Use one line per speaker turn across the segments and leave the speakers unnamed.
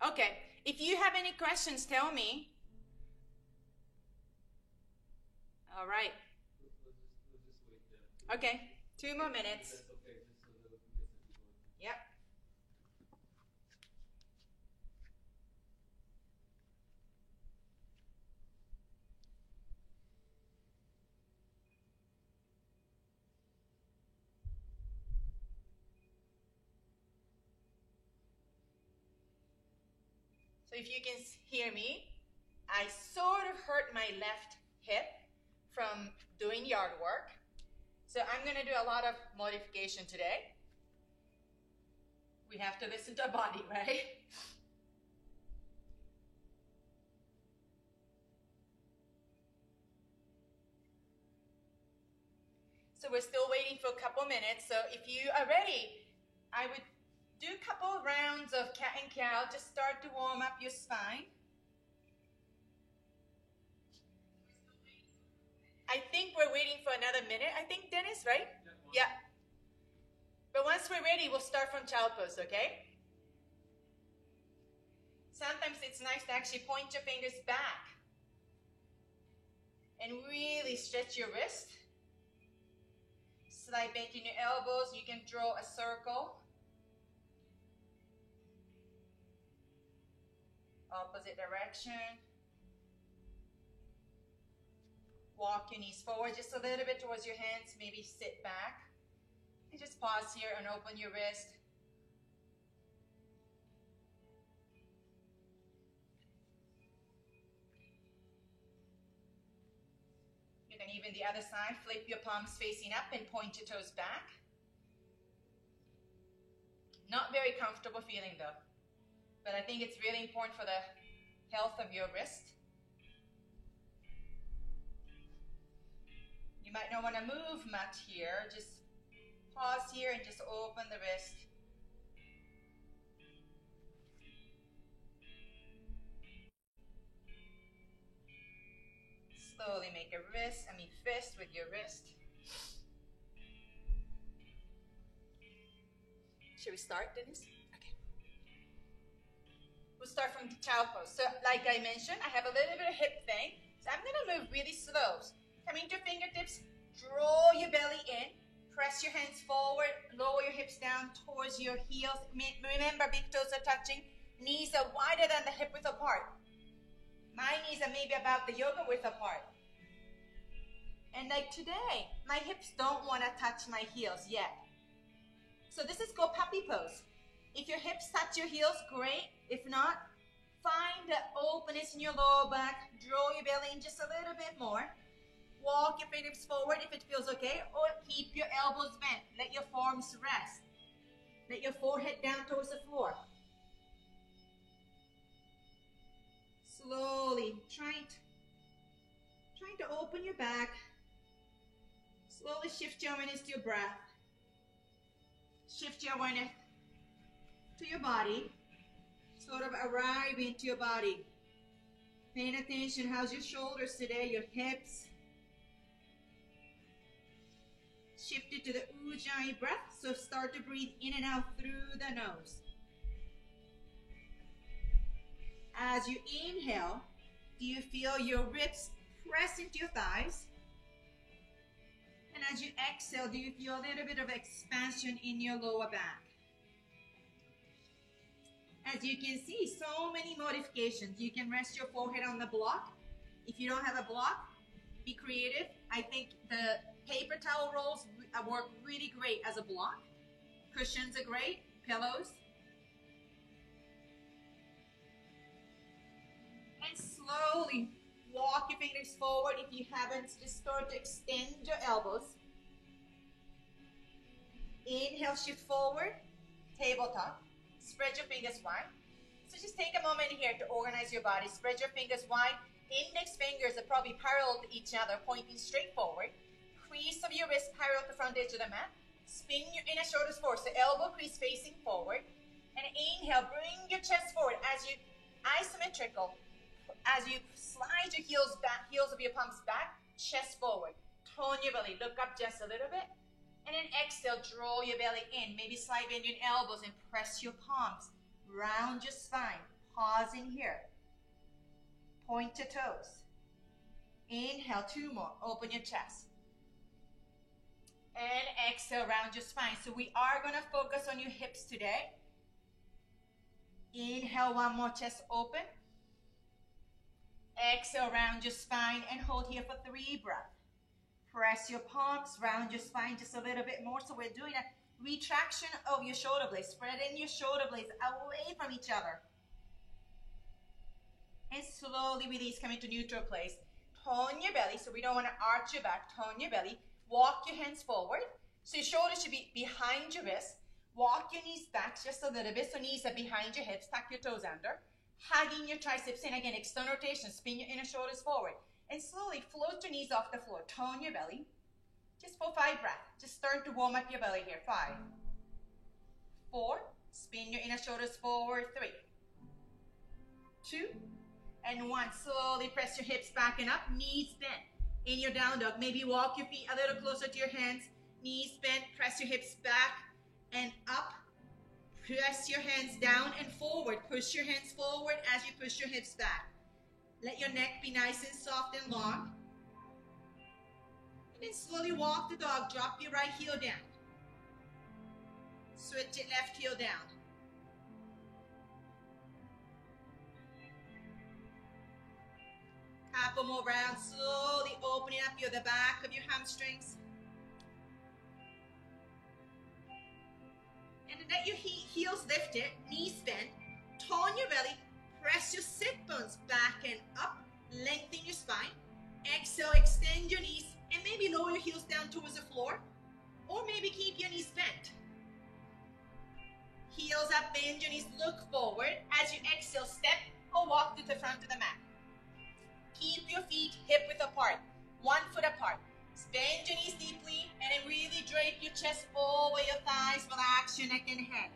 Okay, if you have any questions, tell me. All right. Okay, 2 more minutes. Yep. So if you can hear me, I sort of hurt my left hip from doing yard work. So I'm going to do a lot of modification today. We have to listen to our body, right? So we're still waiting for a couple minutes. So if you are ready, I would do a couple rounds of cat and cow. Just start to warm up your spine. I think we're waiting for another minute. I think, Dennis, right? Yeah. But once we're ready, we'll start from child pose, okay? Sometimes it's nice to actually point your fingers back and really stretch your wrist. Slight bend in your elbows. You can draw a circle. Opposite direction. Walk your knees forward just a little bit towards your hands. Maybe sit back. And just pause here and open your wrist. You can even the other side, flip your palms facing up and point your toes back. Not very comfortable feeling though, but I think it's really important for the health of your wrist. You might not want to move much here. Just pause here and just open the wrist. Slowly make a fist with your wrist. Should we start, Dennis? Okay. We'll start from the child pose. So like I mentioned, I have a little bit of hip thing. So I'm going to move really slow. Coming to fingertips, draw your belly in. Press your hands forward, lower your hips down towards your heels. Remember, big toes are touching. Knees are wider than the hip width apart. My knees are maybe about the yoga width apart. And like today, my hips don't want to touch my heels yet. So this is called puppy pose. If your hips touch your heels, great. If not, find the openness in your lower back. Draw your belly in just a little bit more. Walk your fingertips forward if it feels okay, or keep your elbows bent. Let your forearms rest. Let your forehead down towards the floor. Slowly, trying to open your back. Slowly shift your awareness to your breath. Shift your awareness to your body. Sort of arrive into your body. Paying attention, how's your shoulders today, your hips. Shift it to the Ujjayi breath, so start to breathe in and out through the nose. As you inhale, do you feel your ribs press into your thighs? And as you exhale, do you feel a little bit of expansion in your lower back? As you can see, so many modifications. You can rest your forehead on the block. If you don't have a block, be creative. I think the paper towel rolls work really great as a block. Cushions are great, pillows. And slowly walk your fingers forward. If you haven't, just start to extend your elbows. Inhale, shift forward, tabletop. Spread your fingers wide. So just take a moment here to organize your body. Spread your fingers wide. Index fingers are probably parallel to each other, pointing straight forward. Crease of your wrist parallel to the front edge of the mat. Spin your inner shoulders forward, so elbow crease facing forward. And inhale, bring your chest forward as you isometrical. As you slide your heels back, heels of your palms back, chest forward. Tone your belly, look up just a little bit. And then exhale, draw your belly in. Maybe slide bend your elbows and press your palms. Round your spine. Pause in here. Point your toes. Inhale, 2 more. Open your chest. And exhale, round your spine. So we are going to focus on your hips today. Inhale, 1 more, chest open. Exhale, round your spine and hold here for 3 breaths. Press your palms, round your spine just a little bit more. So we're doing a retraction of your shoulder blades. Spreading your shoulder blades away from each other. And slowly release, coming to neutral place. Tone your belly, so we don't want to arch your back. Tone your belly. Walk your hands forward. So your shoulders should be behind your wrists. Walk your knees back just a little bit, so knees are behind your hips. Tuck your toes under. Hugging your triceps in. Again, external rotation. Spin your inner shoulders forward. And slowly float your knees off the floor. Tone your belly. Just for 5 breaths. Just start to warm up your belly here. 5, 4. Spin your inner shoulders forward. 3, 2, and 1. Slowly press your hips back and up. Knees bent. In your down dog, maybe walk your feet a little closer to your hands. Knees bent. Press your hips back and up. Press your hands down and forward. Push your hands forward as you push your hips back. Let your neck be nice and soft and long. And then slowly walk the dog. Drop your right heel down. Switch it, left heel down. Couple more rounds. Slowly opening up the back of your hamstrings. And then let your heels lifted, knees bent. Tone your belly. Press your sit bones back and up. Lengthen your spine. Exhale, extend your knees. And maybe lower your heels down towards the floor. Or maybe keep your knees bent. Heels up, bend your knees, look forward. As you exhale, step or walk to the front of the mat. Keep your feet hip width apart. 1 foot apart. Bend your knees deeply and then really drape your chest over your thighs. Relax your neck and head.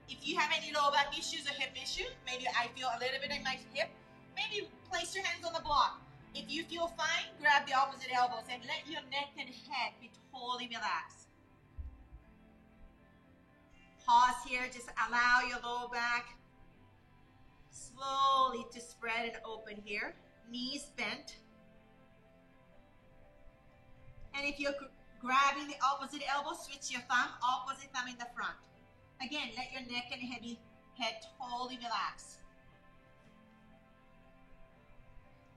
If you have any low back issues or hip issues, maybe I feel a little bit in my hip, maybe place your hands on the block. If you feel fine, grab the opposite elbows and let your neck and head be totally relaxed. Pause here, just allow your low back slowly to spread and open here. Knees bent. And if you're grabbing the opposite elbow, switch your thumb, opposite thumb in the front. Again, let your neck and head totally relax.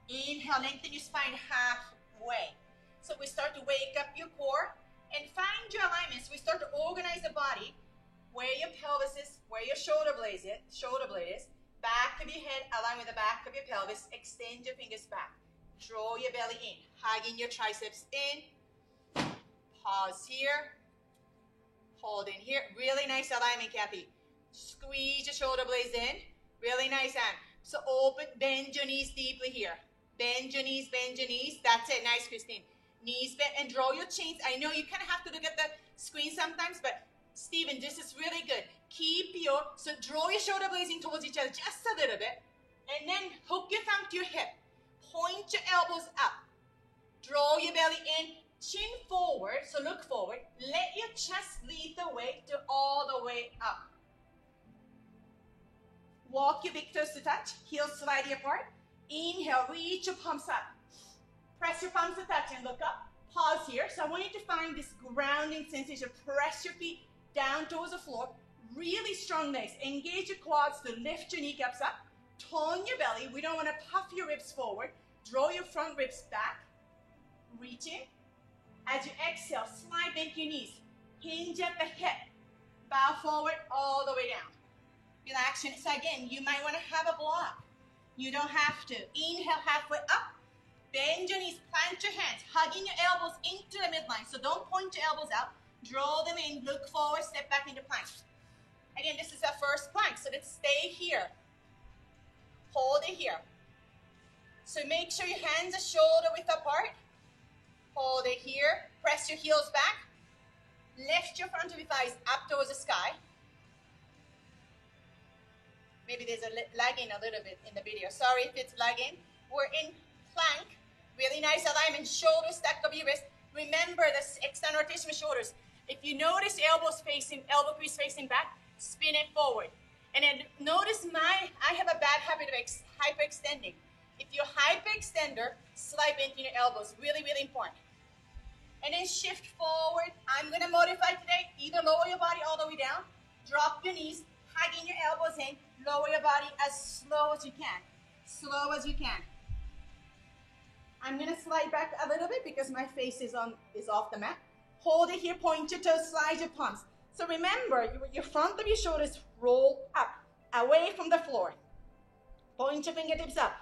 Inhale, lengthen your spine halfway. So we start to wake up your core and find your alignments. We start to organize the body, where your pelvis is, where your shoulder blade is, back of your head, align with the back of your pelvis. Extend your fingers back. Draw your belly in, hugging your triceps in. Pause here. Hold in here. Really nice alignment, Kathy. Squeeze your shoulder blades in. Really nice hand. So open, bend your knees deeply here. Bend your knees, bend your knees. That's it. Nice, Christine. Knees bent and draw your chins. I know you kind of have to look at the screen sometimes, but Stephen, this is really good. So draw your shoulder blades in towards each other just a little bit. And then hook your thumb to your hip. Point your elbows up. Draw your belly in. Chin forward, so look forward. Let your chest lead the way to all the way up. Walk your big toes to touch. Heels slightly apart. Inhale, reach your palms up. Press your palms to touch and look up. Pause here. So I want you to find this grounding sensation. Press your feet down towards the floor. Really strong legs. Engage your quads to lift your kneecaps up. Tone your belly. We don't want to puff your ribs forward. Draw your front ribs back. Reaching. As you exhale, slide bend your knees. Hinge at the hip. Bow forward all the way down. Relaxation. So again, you might want to have a block. You don't have to. Inhale halfway up. Bend your knees. Plant your hands. Hugging your elbows into the midline. So don't point your elbows out. Draw them in. Look forward. Step back into plank. Again, this is our first plank. So let's stay here. Hold it here. So make sure your hands are shoulder width apart. Hold it here. Press your heels back. Lift your front of your thighs up towards the sky. Maybe there's a lagging a little bit in the video. Sorry if it's lagging. We're in plank. Really nice alignment. Shoulders stacked up your wrist. Remember the external rotation of shoulders. If you notice elbow crease facing back, spin it forward. And then notice I have a bad habit of hyperextending. If you're hyperextender, slide into your elbows. Really, really important. And then shift forward. I'm going to modify today. Either lower your body all the way down, drop your knees, hugging your elbows in, lower your body as slow as you can. Slow as you can. I'm going to slide back a little bit because my face is off the mat. Hold it here, point your toes, slide your palms. So remember, your front of your shoulders roll up, away from the floor. Point your fingertips up.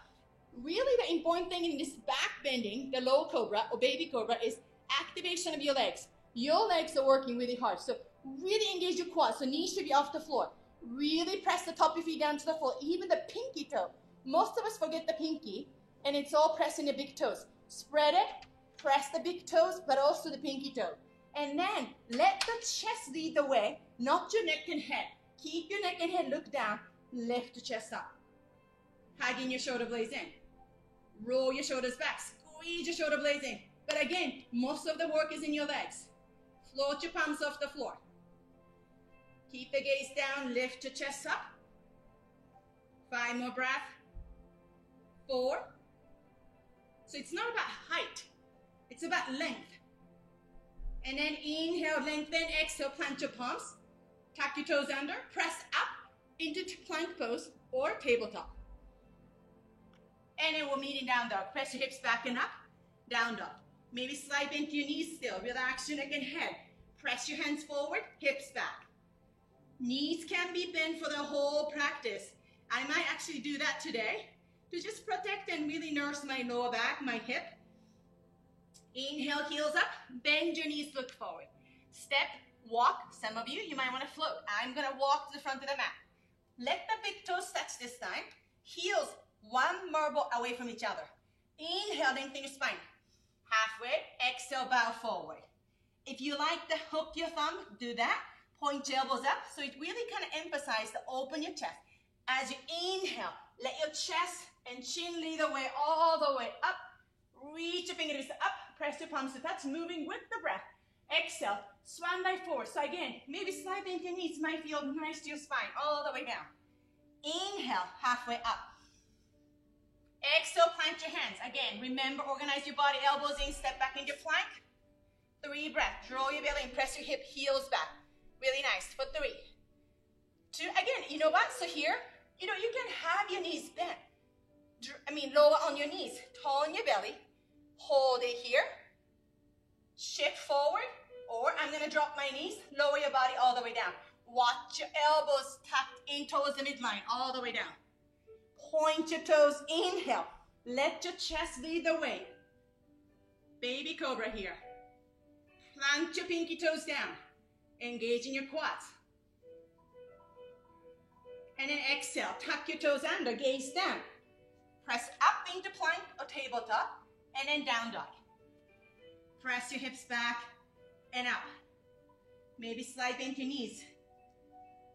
Really the important thing in this back bending, the low cobra or baby cobra, is activation of your legs. Your legs are working really hard. So really engage your quads. So knees should be off the floor. Really press the top of your feet down to the floor. Even the pinky toe. Most of us forget the pinky, and it's all pressing the big toes. Spread it, press the big toes, but also the pinky toe. And then let the chest lead the way, not your neck and head. Keep your neck and head, look down, lift the chest up. Hugging your shoulder blades in. Roll your shoulders back, squeeze your shoulder blades in. But again, most of the work is in your legs. Float your palms off the floor. Keep the gaze down, lift your chest up. 5 more breaths. 4. So it's not about height, it's about length. And then inhale, lengthen, exhale, plant your palms. Tuck your toes under, press up into plank pose or tabletop. And then we'll meet in down dog. Press your hips back and up, down dog. Maybe slide into your knees still. Relax your neck and head. Press your hands forward, hips back. Knees can be bent for the whole practice. I might actually do that today to just protect and really nurse my lower back, my hip. Inhale, heels up, bend your knees, look forward. Step, walk. Some of you might want to float. I'm going to walk to the front of the mat. Let the big toes touch this time. Heels one marble away from each other. Inhale, lengthen your spine. Halfway, exhale, bow forward. If you like to hook your thumb, do that. Point your elbows up. So it really kind of emphasizes to open your chest. As you inhale, let your chest and chin lead the way all the way up. Reach your fingertips up. Press your palms to touch, moving with the breath. Exhale, swan dive forward. So again, maybe slide into your knees. Might feel nice to your spine, all the way down. Inhale, halfway up. Exhale, plant your hands. Again, remember, organize your body, elbows in, step back into plank. 3 breaths. Draw your belly and press your hip, heels back. Really nice. For 3. 2. Again, you know what? So here, you can have your knees bent. Lower on your knees. Tone your belly. Hold it here. Shift forward. Or I'm going to drop my knees. Lower your body all the way down. Watch your elbows tucked in towards the midline. All the way down. Point your toes. Inhale. Let your chest lead the way. Baby cobra here. Plant your pinky toes down. Engage in your quads. And then exhale. Tuck your toes under. Gaze down. Press up into plank or tabletop. And then down dog. Press your hips back and up. Maybe slide bend your knees.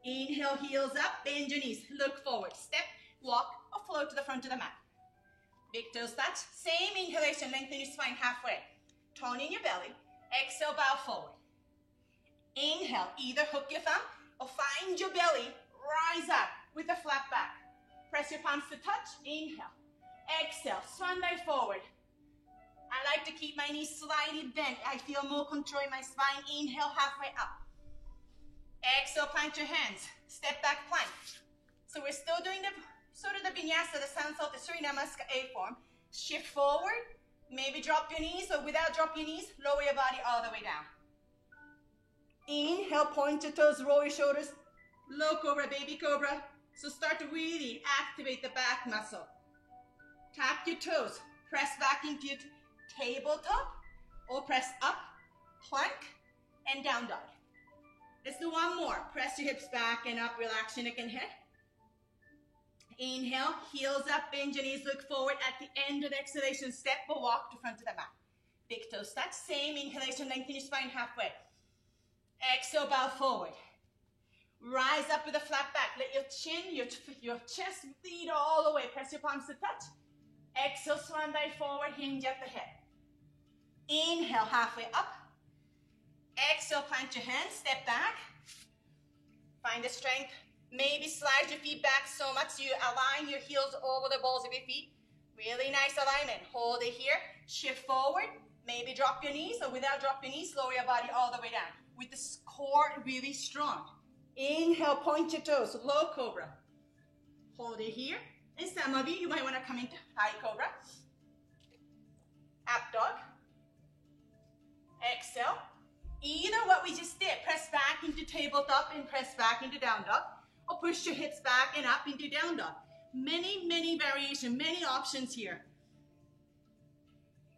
Inhale, heels up, bend your knees. Look forward. Step, walk, or float to the front of the mat. Big toes touch. Same inhalation, lengthen your spine halfway. Tone in your belly. Exhale, bow forward. Inhale, either hook your thumb or find your belly. Rise up with a flat back. Press your palms to touch. Inhale. Exhale, swan dive forward. I like to keep my knees slightly bent. I feel more control in my spine. Inhale, halfway up. Exhale, plant your hands. Step back plank. So we're still doing the sort of the vinyasa, the sunset, the Surya Namaskar A form. Shift forward. Maybe drop your knees, or without drop your knees, lower your body all the way down. Inhale, point your toes, roll your shoulders. Low cobra, baby cobra. So start to really activate the back muscle. Tap your toes. Press back into your tabletop or press up, plank, and down dog. Let's do one more. Press your hips back and up. Relax your neck and head. Inhale, heels up, bend your knees, look forward. At the end of the exhalation, step or walk to front of the mat. Big toes touch. Same inhalation, lengthen your spine halfway. Exhale, bow forward. Rise up with a flat back. Let your chin, your chest lead all the way. Press your palms to touch. Exhale, swan dive forward, hinge at the head. Inhale, halfway up. Exhale, plant your hands, step back. Find the strength. Maybe slide your feet back so much you align your heels over the balls of your feet. Really nice alignment. Hold it here. Shift forward. Maybe drop your knees, or without dropping your knees, lower your body all the way down. With the core really strong. Inhale, point your toes, low cobra. Hold it here. And some of you might want to come into high cobra. Up dog. Exhale. Either what we just did, press back into tabletop and press back into down dog, or push your hips back and up into down dog. Many variations, many options here.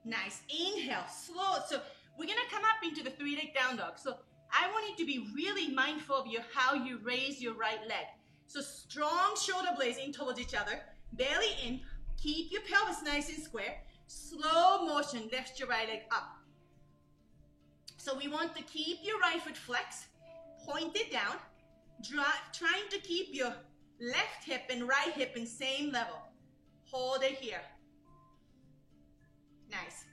Nice. Inhale, slow. So we're going to come up into the three-leg down dog. So I want you to be really mindful of how you raise your right leg. So strong shoulder blades in towards each other, belly in, keep your pelvis nice and square. Slow motion, lift your right leg up. So we want to keep your right foot flexed, point it down, trying to keep your left hip and right hip in same level. Hold it here. Nice.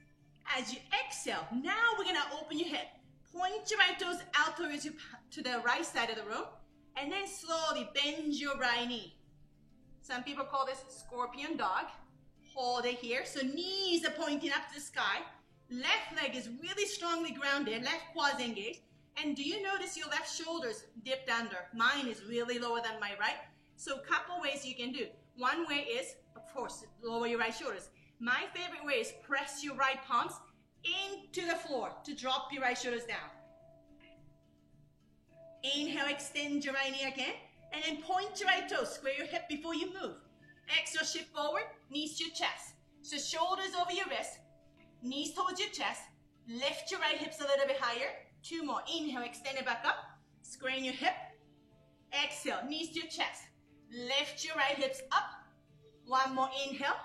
As you exhale, now we're going to open your hip. Point your right toes out towards you to the right side of the room, and then slowly bend your right knee. Some people call this scorpion dog. Hold it here. So knees are pointing up to the sky. Left leg is really strongly grounded, left quads engaged. And do you notice your left shoulders dipped under? Mine is really lower than my right. So a couple ways you can do. One way is, of course, lower your right shoulders. My favorite way is press your right palms into the floor to drop your right shoulders down. Inhale, extend your right knee again. And then point your right toes, square your hip before you move. Exhale, shift forward, knees to your chest. So shoulders over your wrist, knees towards your chest. Lift your right hips a little bit higher. Two more. Inhale, extend it back up. Squaring your hip. Exhale, knees to your chest. Lift your right hips up. One more inhale.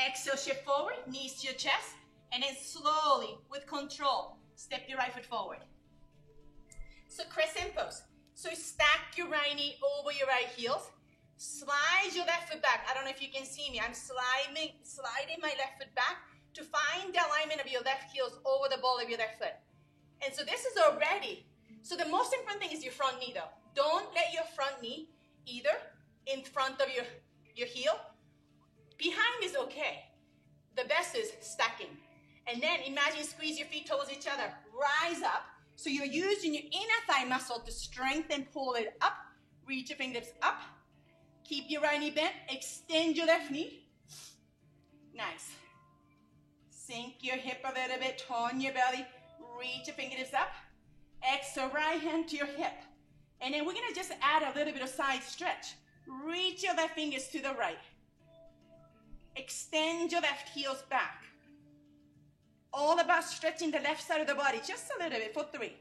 Exhale, shift forward, knees to your chest. And then slowly, with control, step your right foot forward. So crescent pose. So stack your right knee over your right heels. Slide your left foot back. I don't know if you can see me. I'm sliding my left foot back to find the alignment of your left heels over the ball of your left foot. And so this is already. So the most important thing is your front knee though. Don't let your front knee either in front of your heel. Behind is okay. The best is stacking. And then imagine squeeze your feet towards each other. Rise up. So you're using your inner thigh muscle to strengthen, pull it up. Reach your fingertips up. Keep your right knee bent. Extend your left knee. Nice. Sink your hip a little bit. Turn your belly. Reach your fingertips up. Exhale, right hand to your hip. And then we're going to just add a little bit of side stretch. Reach your left fingers to the right. Extend your left heels back. All about stretching the left side of the body. Just a little bit for 3.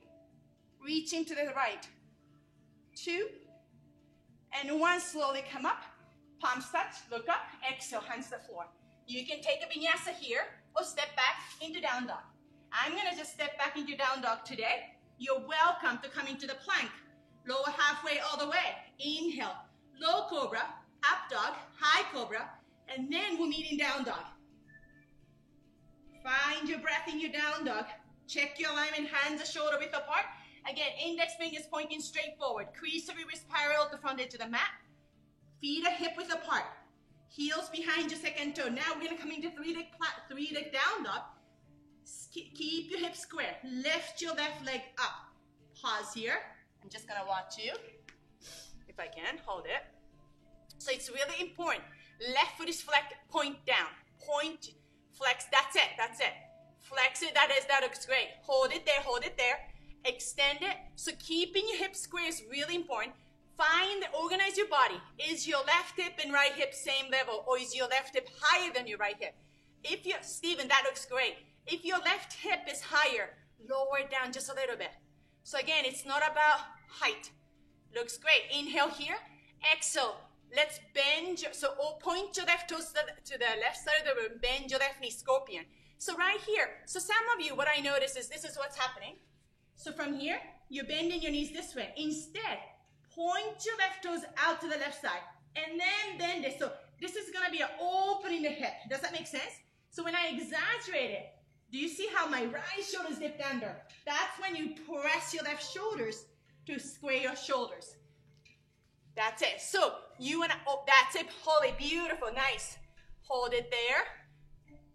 Reaching to the right. 2. And 1. Slowly come up. Palms touch. Look up. Exhale. Hands to the floor. You can take a vinyasa here or step back into down dog. I'm going to just step back into down dog today. You're welcome to come into the plank. Lower halfway all the way. Inhale. Low cobra. Up dog. High cobra. And then we'll meet in down dog. Find your breath in your down dog. Check your alignment. Hands are shoulder width apart. Again, index fingers pointing straight forward. Crease of your wrist parallel to the front edge of the mat. Feet are hip width apart. Heels behind your second toe. Now we're going to come into three-leg down dog. Keep your hips square. Lift your left leg up. Pause here. I'm just going to watch you. If I can, hold it. So it's really important. Left foot is flex, point down. Point, flex, that's it, that's it. Flex it, that looks great. Hold it there. Extend it. So keeping your hips square is really important. Organize your body. Is your left hip and right hip same level, or is your left hip higher than your right hip? Steven, that looks great. If your left hip is higher, lower it down just a little bit. So again, it's not about height. Looks great. Inhale here. Exhale. Let's bend. Point your left toes to the left side of the room. Bend your left knee, scorpion. So right here. So some of you, what I notice is this is what's happening. So from here, you're bending your knees this way. Instead, point your left toes out to the left side. And then bend it. So this is going to be an opening the hip. Does that make sense? So when I exaggerate it, do you see how my right shoulder is dipped under? That's when you press your left shoulders to square your shoulders. That's it. So you and oh, that's it. Hold it. Beautiful. Nice. Hold it there.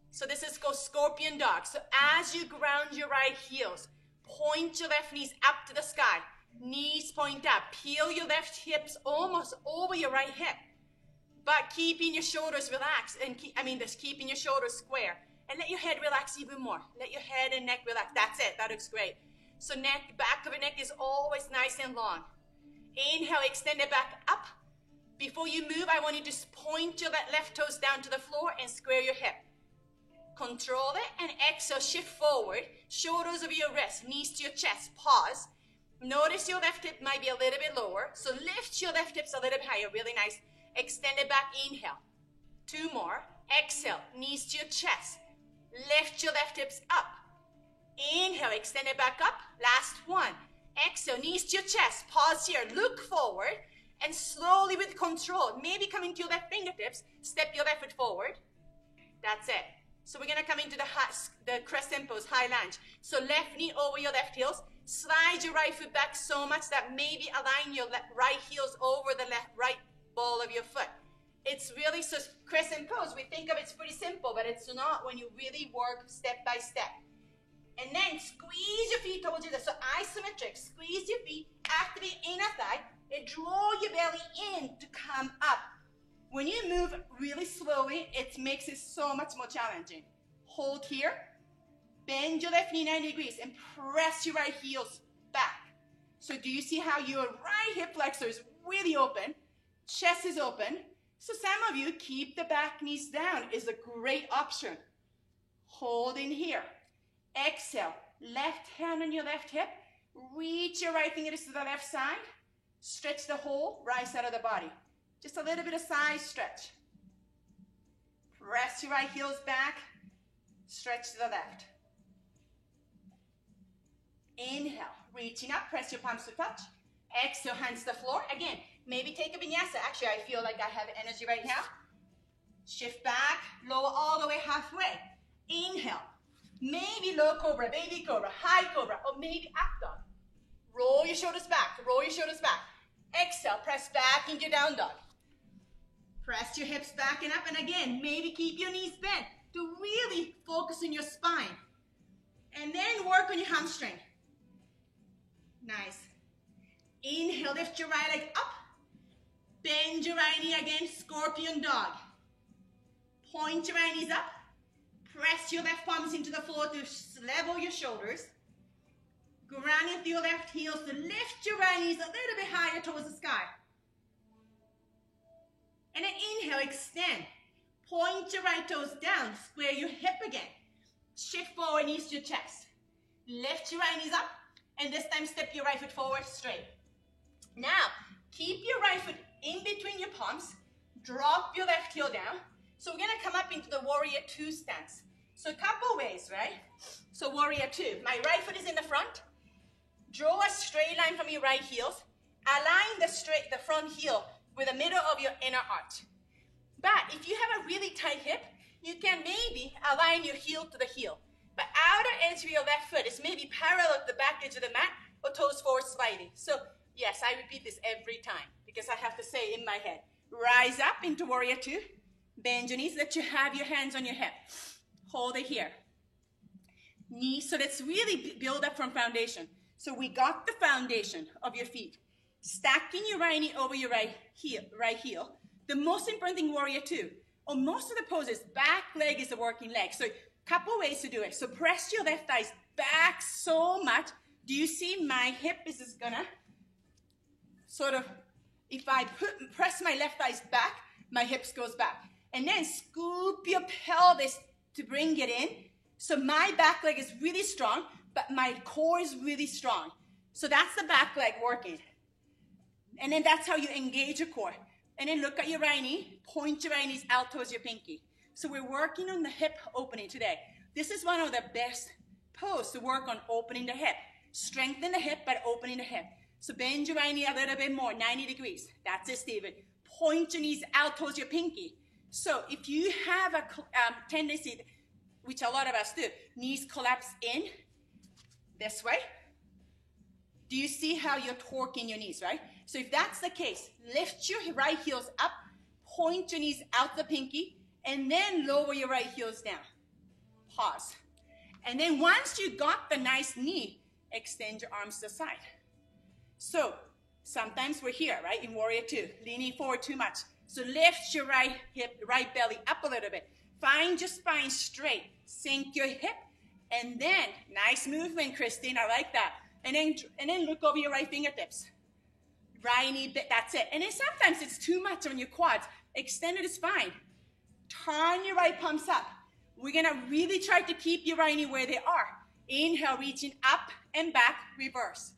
So this is called scorpion dog. So as you ground your right heels, point your left knees up to the sky. Knees point up. Peel your left hips almost over your right hip. But keeping your shoulders relaxed and just keeping your shoulders square. And let your head relax even more. Let your head and neck relax. That's it. That looks great. So back of your neck is always nice and long. Inhale, extend it back up. Before you move, I want you to point your left toes down to the floor and square your hip. Control it and exhale, shift forward. Shoulders over your wrist, knees to your chest. Pause. Notice your left hip might be a little bit lower. So lift your left hips a little bit higher. Really nice. Extend it back. Inhale. 2 more. Exhale. Knees to your chest. Lift your left hips up. Inhale. Extend it back up. Last one. Exhale. Knees to your chest. Pause here. Look forward. And slowly with control, maybe coming to your left fingertips, step your left foot forward. That's it. So we're going to come into the crescent pose, high lunge. So left knee over your left heels. Slide your right foot back so much that maybe align your right heels over the right ball of your foot. It's really, so crescent pose, we think of it's pretty simple, but it's not when you really work step by step. And then squeeze your feet towards you. So isometric, squeeze your feet, activate inner thigh, and draw your belly in to come up. When you move really slowly, it makes it so much more challenging. Hold here, bend your left knee 90 degrees, and press your right heels back. So do you see how your right hip flexor is really open, chest is open? So some of you, keep the back knees down is a great option. Hold in here. Exhale, left hand on your left hip, reach your right fingertips to the left side, stretch the whole right side of the body. Just a little bit of side stretch. Press your right heels back, stretch to the left. Inhale, reaching up, press your palms to touch. Exhale, hands to the floor. Again, maybe take a vinyasa. Actually, I feel like I have energy right now. Shift back, lower all the way halfway. Inhale, maybe low cobra, baby cobra, high cobra, or maybe up dog. Roll your shoulders back, roll your shoulders back. Exhale, press back into down dog. Press your hips back and up, and again, maybe keep your knees bent to really focus on your spine. And then work on your hamstring. Nice. Inhale, lift your right leg up. Bend your right knee again, scorpion dog. Point your right knees up. Press your left palms into the floor to level your shoulders. Ground into your left heels to lift your right knees a little bit higher towards the sky. And then inhale, extend. Point your right toes down, square your hip again. Shift forward, knees to your chest. Lift your right knees up, and this time step your right foot forward straight. Now, keep your right foot in between your palms. Drop your left heel down. So we're gonna come up into the warrior 2 stance. So a couple ways, right? So warrior 2, my right foot is in the front. Draw a straight line from your right heels. Align the front heel with the middle of your inner arch. But if you have a really tight hip, you can maybe align your heel to the heel. But outer edge of your left foot is maybe parallel to the back edge of the mat or toes forward slightly. So yes, I repeat this every time because I have to say it in my head. Rise up into warrior 2. Bend your knees. Let you have your hands on your hip. Hold it here. Knees. So let's really build up from foundation. So we got the foundation of your feet. Stacking your right knee over your right heel. The most important thing, warrior 2, on most of the poses, back leg is the working leg. So couple ways to do it. So press your left thighs back so much. Do you see my hip is just gonna sort of, if I press my left thighs back, my hips goes back. And then scoop your pelvis to bring it in. So my back leg is really strong, but my core is really strong. So that's the back leg working. And then that's how you engage your core. And then look at your right knee, point your right knees out towards your pinky. So we're working on the hip opening today. This is one of the best poses to work on opening the hip. Strengthen the hip, but opening the hip. So bend your right knee a little bit more, 90 degrees. That's it, Stephen. Point your knees out towards your pinky. So if you have a tendency, which a lot of us do, knees collapse in this way. Do you see how you're torquing your knees, right? So if that's the case, lift your right heels up, point your knees out the pinky, and then lower your right heels down. Pause. And then once you got the nice knee, extend your arms to the side. So sometimes we're here, right, in Warrior Two, leaning forward too much. So lift your right hip, right belly up a little bit. Find your spine straight. Sink your hip. And then, nice movement, Christine. I like that. And then look over your right fingertips. Right knee, that's it. And then sometimes it's too much on your quads. Extended is fine. Turn your right palms up. We're going to really try to keep your right knee where they are. Inhale, reaching up and back, reverse.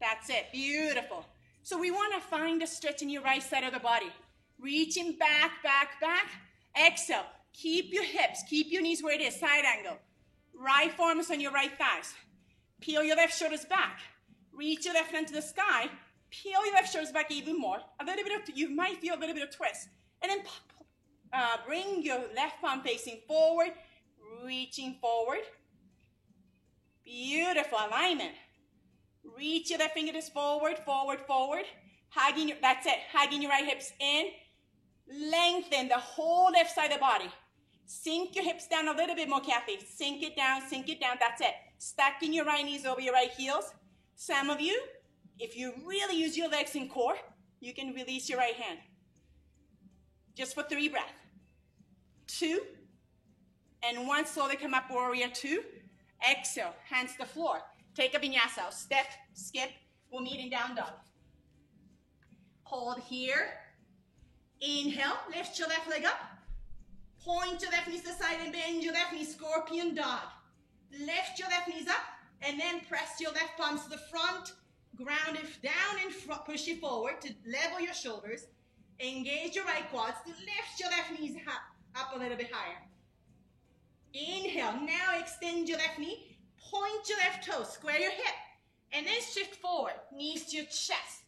That's it. Beautiful. So we want to find a stretch in your right side of the body. Reaching back, back, back. Exhale. Keep your hips. Keep your knees where it is. Side angle. Right forearms on your right thighs. Peel your left shoulders back. Reach your left hand to the sky. Peel your left shoulders back even more. A little bit of, you might feel a little bit of twist. And then bring your left palm facing forward. Reaching forward. Beautiful alignment. Reach your left fingertips forward, forward, forward. Hugging your, that's it. Hugging your right hips in. Lengthen the whole left side of the body. Sink your hips down a little bit more, Kathy. Sink it down, that's it. Stacking your right knees over your right heels. Some of you, if you really use your legs in core, you can release your right hand. Just for 3 breaths. 2. And 1, slowly come up, Warrior Two. Exhale, hands to the floor. Take a vinyasa, step, skip. We'll meet in down dog. Hold here. Inhale, lift your left leg up. Point your left knees to the side and bend your left knee, scorpion dog. Lift your left knees up and then press your left palms to the front. Ground it down and front, push it forward to level your shoulders. Engage your right quads to lift your left knees up a little bit higher. Inhale, now extend your left knee. Point your left toe, square your hip. And then shift forward, knees to your chest.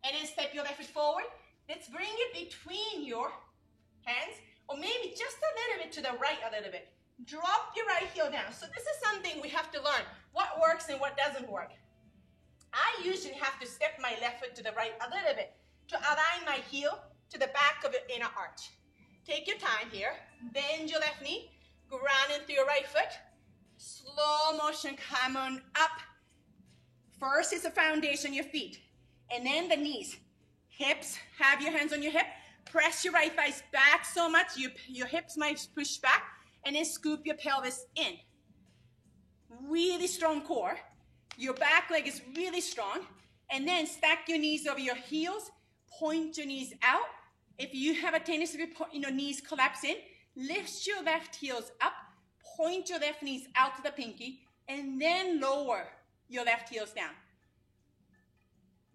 And then step your left foot forward. Let's bring it between your hands, or maybe just a little bit to the right a little bit. Drop your right heel down. So this is something we have to learn, what works and what doesn't work. I usually have to step my left foot to the right a little bit to align my heel to the back of your inner arch. Take your time here. Bend your left knee, ground into your right foot. Slow motion, come on up. First is the foundation, your feet, and then the knees. Hips, have your hands on your hip. Press your right thighs back so much, your hips might push back, and then scoop your pelvis in. Really strong core. Your back leg is really strong. And then stack your knees over your heels. Point your knees out. If you have a tendency of your knees collapse in, lift your left heels up. Point your left knees out to the pinky. And then lower your left heels down.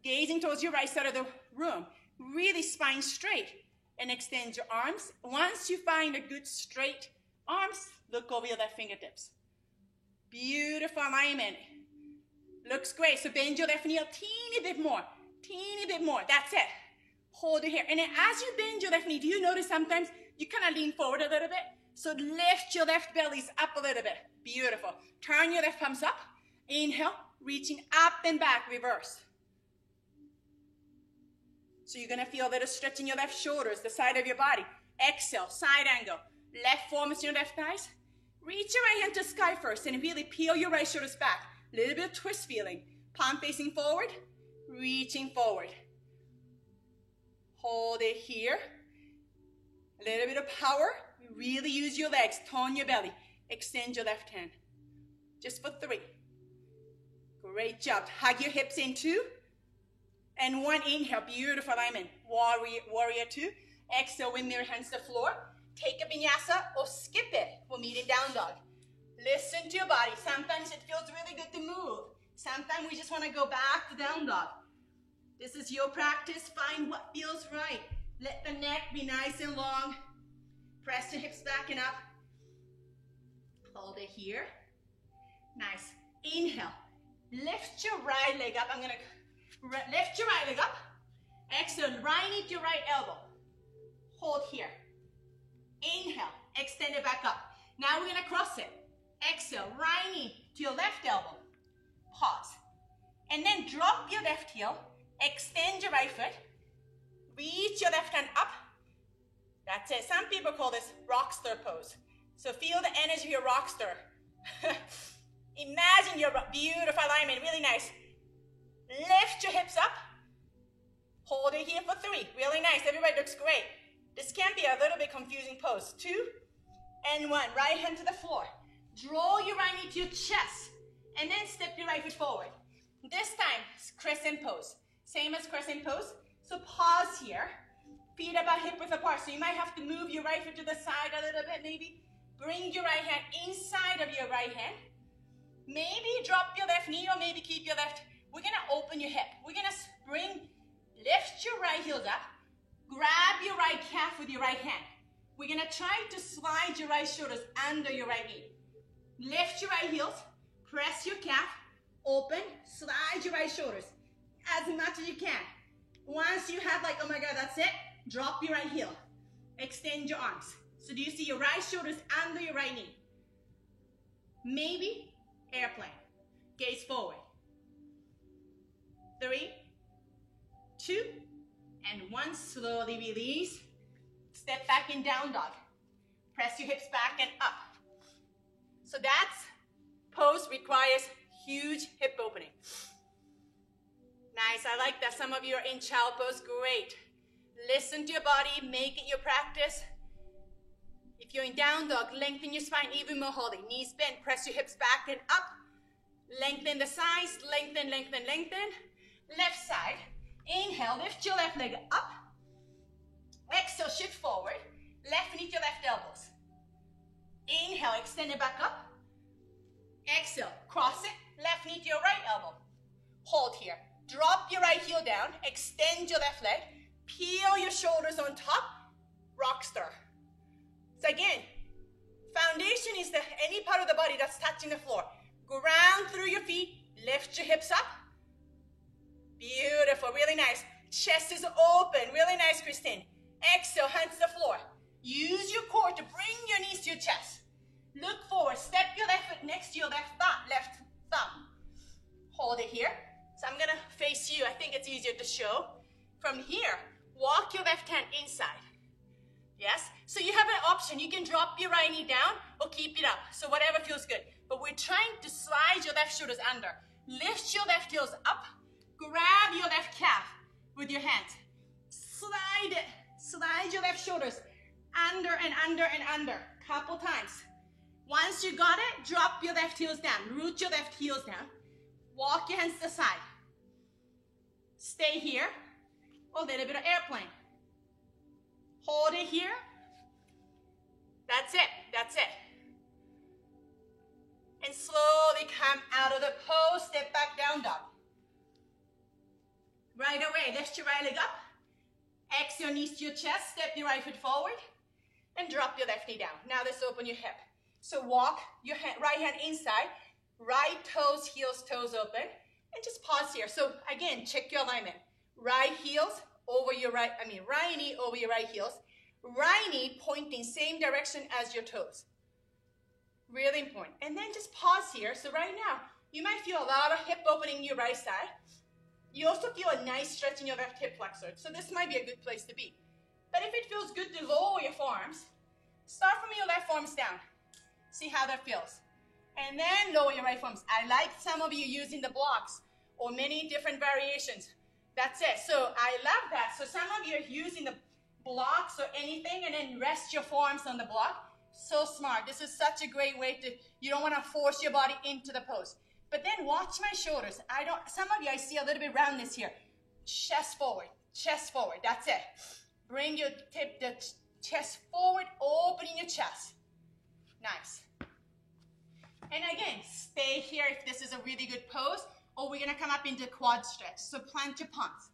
Gazing towards your right side of the room. Really spine straight. And extend your arms. Once you find a good straight arms, look over your left fingertips. Beautiful alignment. Looks great. So bend your left knee a teeny bit more. Teeny bit more. That's it. Hold it here. And then as you bend your left knee, do you notice sometimes you kind of lean forward a little bit? So lift your left bellies up a little bit. Beautiful. Turn your left palms up. Inhale. Reaching up and back. Reverse. So you're going to feel a little stretch in your left shoulders, the side of your body. Exhale. Side angle. Left forearm is your left thighs. Reach your right hand to sky first and really peel your right shoulders back. Little bit of twist feeling. Palm facing forward. Reaching forward. Hold it here. A little bit of power. Really use your legs. Tone your belly. Extend your left hand. Just for 3. Great job. Hug your hips in 2. And 1. Inhale. Beautiful alignment. Warrior 2. Exhale. Windmill hands to the floor. Take a vinyasa or skip it. We'll meet in down dog. Listen to your body. Sometimes it feels really good to move. Sometimes we just want to go back to down dog. This is your practice. Find what feels right. Let the neck be nice and long. Press the hips back and up. Hold it here. Nice. Inhale. Lift your right leg up. I'm going to lift your right leg up. Exhale. Right knee to your right elbow. Hold here. Inhale. Extend it back up. Now we're going to cross it. Exhale. Right knee to your left elbow. Pause. And then drop your left heel, extend your right foot, reach your left hand up. That's it. Some people call this rock star pose. So feel the energy of your rock star. Imagine your beautiful alignment, really nice. Lift your hips up. Hold it here for 3. Really nice. Everybody looks great. This can be a little bit confusing pose. 2 and 1. Right hand to the floor. Draw your right knee to your chest. And then step your right foot forward. This time, crescent pose. Same as crescent pose. So pause here. Feet about hip width apart. So you might have to move your right foot to the side a little bit, maybe. Bring your right hand inside of your right hand. Maybe drop your left knee or maybe keep your left. We're going to open your hip. We're going to spring, lift your right heels up. Grab your right calf with your right hand. We're going to try to slide your right shoulders under your right knee. Lift your right heels. Press your calf. Open. Slide your right shoulders as much as you can. Once you have like, oh my God, that's it. Drop your right heel. Extend your arms. So do you see your right shoulders under your right knee? Maybe airplane. Gaze forward. 3, 2, and 1. Slowly release. Step back in down dog. Press your hips back and up. So that's pose requires huge hip opening. Nice. I like that. Some of you are in child pose. Great. Listen to your body. Make it your practice. If you're in down dog, lengthen your spine even more, Holly. Knees bent, press your hips back and up. Lengthen the sides, lengthen, lengthen, lengthen. Left side. Inhale, lift your left leg up. Exhale, shift forward. Left knee to your left elbows. Inhale, extend it back up. Exhale, cross it. Left knee to your right elbow. Hold here. Drop your right heel down. Extend your left leg. Peel your shoulders on top. Rock star. So again, foundation is any part of the body that's touching the floor. Ground through your feet. Lift your hips up. Beautiful. Really nice. Chest is open. Really nice, Christine. Exhale, hands to the floor. Use your core to bring your knees to your chest. Look forward. Step your left foot next to your left thumb. Hold it here. So I'm going to face you. I think it's easier to show. From here, walk your left hand inside. Yes? So you have an option. You can drop your right knee down or keep it up. So whatever feels good. But we're trying to slide your left shoulders under. Lift your left heels up. Grab your left calf with your hands. Slide it. Slide your left shoulders under and under and under. Couple times. Once you got it, drop your left heels down. Root your left heels down. Walk your hands to the side. Stay here. A little bit of airplane. Hold it here. That's it. That's it. And slowly come out of the pose. Step back down dog. Right away, lift your right leg up. Exhale, knees to your chest. Step your right foot forward. And drop your left knee down. Now let's open your hip. So walk your right hand inside. Right toes, heels, toes open. And just pause here. So again, check your alignment. Right heels over your right knee over your right heels. Right knee pointing same direction as your toes. Really important. And then just pause here. So right now, you might feel a lot of hip opening in your right side. You also feel a nice stretch in your left hip flexor. So this might be a good place to be. But if it feels good to lower your forearms, start from your left forearms down. See how that feels. And then lower your right forearms. I like some of you using the blocks or many different variations. That's it. So I love that. So some of you are using the blocks or anything and then rest your forearms on the block. So smart. This is such a great way to, you don't want to force your body into the pose. But then watch my shoulders. Some of you, I see a little bit roundness here. Chest forward, that's it. Bring your the chest forward, opening your chest. Nice. And again, stay here if this is a really good pose, or we're gonna come up into quad stretch. So plant your palms.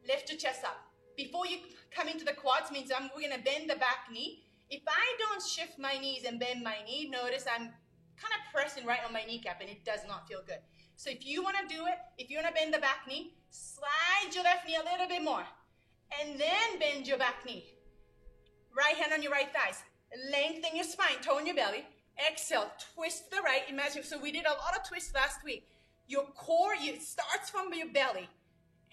Lift your chest up. Before you come into the quads means we're gonna bend the back knee. If I don't shift my knees and bend my knee, notice I'm kind of pressing right on my kneecap and it does not feel good. So if you want to do it, if you want to bend the back knee, slide your left knee a little bit more and then bend your back knee. Right hand on your right thighs. Lengthen your spine, tone your belly. Exhale, twist to the right. Imagine, so we did a lot of twists last week. Your core, it starts from your belly.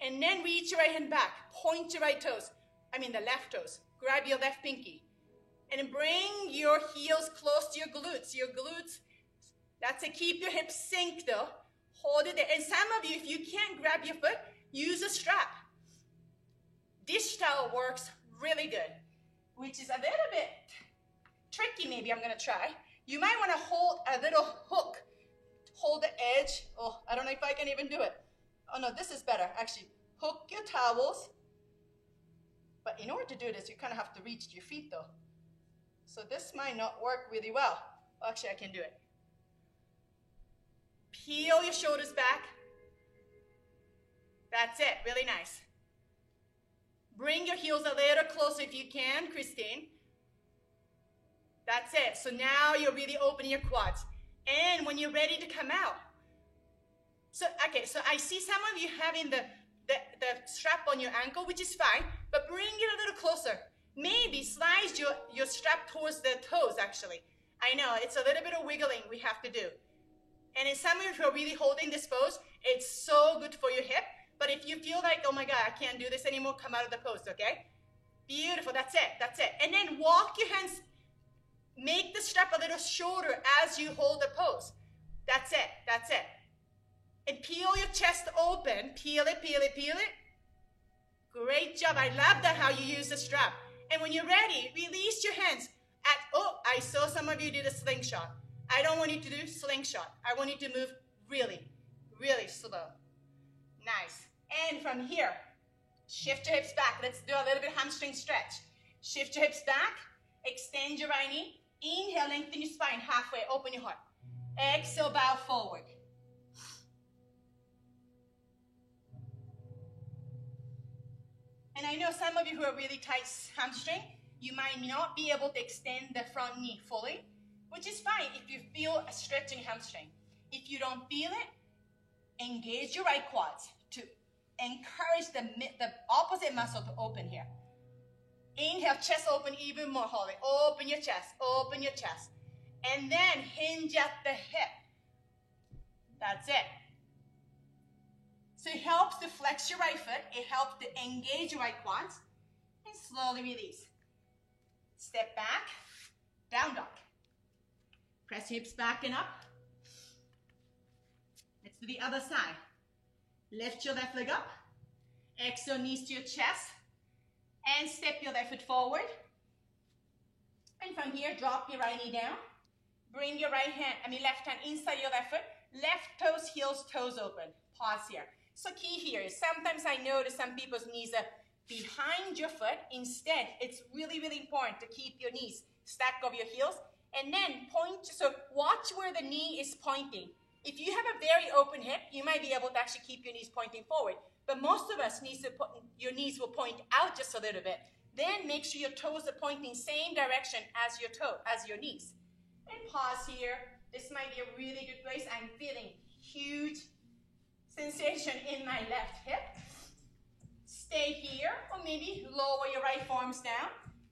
And then reach your right hand back. Point your right toes. The left toes. Grab your left pinky. And bring your heels close to your glutes. Your glutes, that's it. Keep your hips synced though. Hold it there. And some of you, if you can't grab your foot, use a strap. Dish towel works really good, which is a little bit tricky maybe. I'm going to try. You might want to hold a little hook. Hold the edge. Oh, I don't know if I can even do it. Oh no, this is better. Actually, hook your towels. But in order to do this, you kind of have to reach your feet though. So this might not work really well. Actually, I can do it. Peel your shoulders back. That's it, really nice. Bring your heels a little closer if you can, Christine. That's it. So now you're really opening your quads. And when you're ready to come out. So I see some of you having the strap on your ankle, which is fine, but bring it a little closer. Maybe slide your strap towards the toes, actually. I know, it's a little bit of wiggling we have to do. And in some of you who are really holding this pose, it's so good for your hip. But if you feel like, oh my God, I can't do this anymore, come out of the pose, okay? Beautiful, that's it, that's it. And then walk your hands, make the strap a little shorter as you hold the pose. That's it, that's it. And peel your chest open, peel it, peel it, peel it. Great job, I love that how you use the strap. And when you're ready, release your hands. I saw some of you did a slingshot. I don't want you to do slingshot. I want you to move really, really slow. Nice. And from here, shift your hips back. Let's do a little bit hamstring stretch. Shift your hips back. Extend your right knee. Inhale, lengthen your spine halfway. Open your heart. Exhale, bow forward. And I know some of you who are really tight hamstring, you might not be able to extend the front knee fully, which is fine if you feel a stretch in your hamstring. If you don't feel it, engage your right quads to encourage the opposite muscle to open here. Inhale, chest open even more, Holly. Open your chest, open your chest. And then hinge at the hip. That's it. So it helps to flex your right foot. It helps to engage your right quads. And slowly release. Step back, down dog. Press hips back and up. Let's do the other side. Lift your left leg up. Exhale, knees to your chest. And step your left foot forward. And from here, drop your right knee down. Bring your left hand inside your left foot. Left toes, heels, toes open. Pause here. So key here is sometimes I notice some people's knees are behind your foot. Instead, it's really, really important to keep your knees stacked over your heels. And then point, so watch where the knee is pointing. If you have a very open hip, you might be able to actually keep your knees pointing forward. But most of us, your knees will point out just a little bit. Then make sure your toes are pointing same direction as your knees. And pause here. This might be a really good place. I'm feeling huge sensation in my left hip. Stay here, or maybe lower your right forearms down.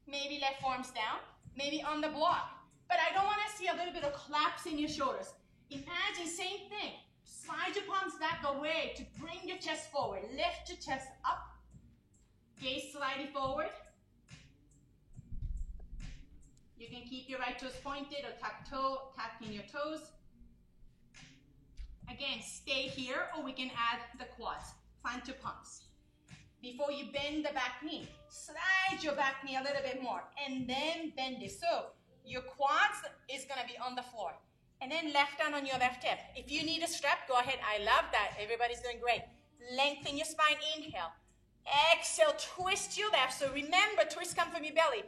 Maybe left forearms down. Maybe on the block. But I don't want to see a little bit of collapse in your shoulders. Imagine, same thing. Slide your palms back away to bring your chest forward. Lift your chest up. Gaze slightly forward. You can keep your right toes pointed or tucking your toes. Again, stay here, or we can add the quads. Plant your palms. Before you bend the back knee, slide your back knee a little bit more, and then bend it. So your quads is going to be on the floor. And then left hand on your left hip. If you need a strap, go ahead. I love that. Everybody's doing great. Lengthen your spine. Inhale. Exhale. Twist your left. So remember, twist comes from your belly.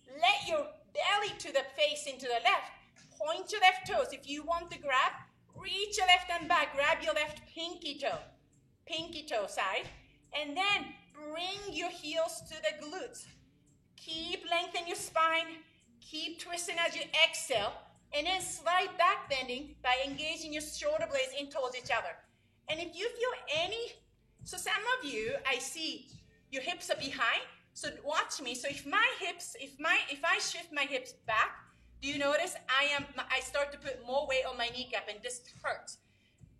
Let your belly to the face into the left. Point your left toes. If you want to grab, reach your left hand back. Grab your left pinky toe side. And then bring your heels to the glutes. Keep lengthening your spine. Keep twisting as you exhale. And then slide back bending by engaging your shoulder blades in towards each other. And if you feel so some of you, I see your hips are behind. So watch me. So if I shift my hips back, do you notice I start to put more weight on my kneecap and this hurts.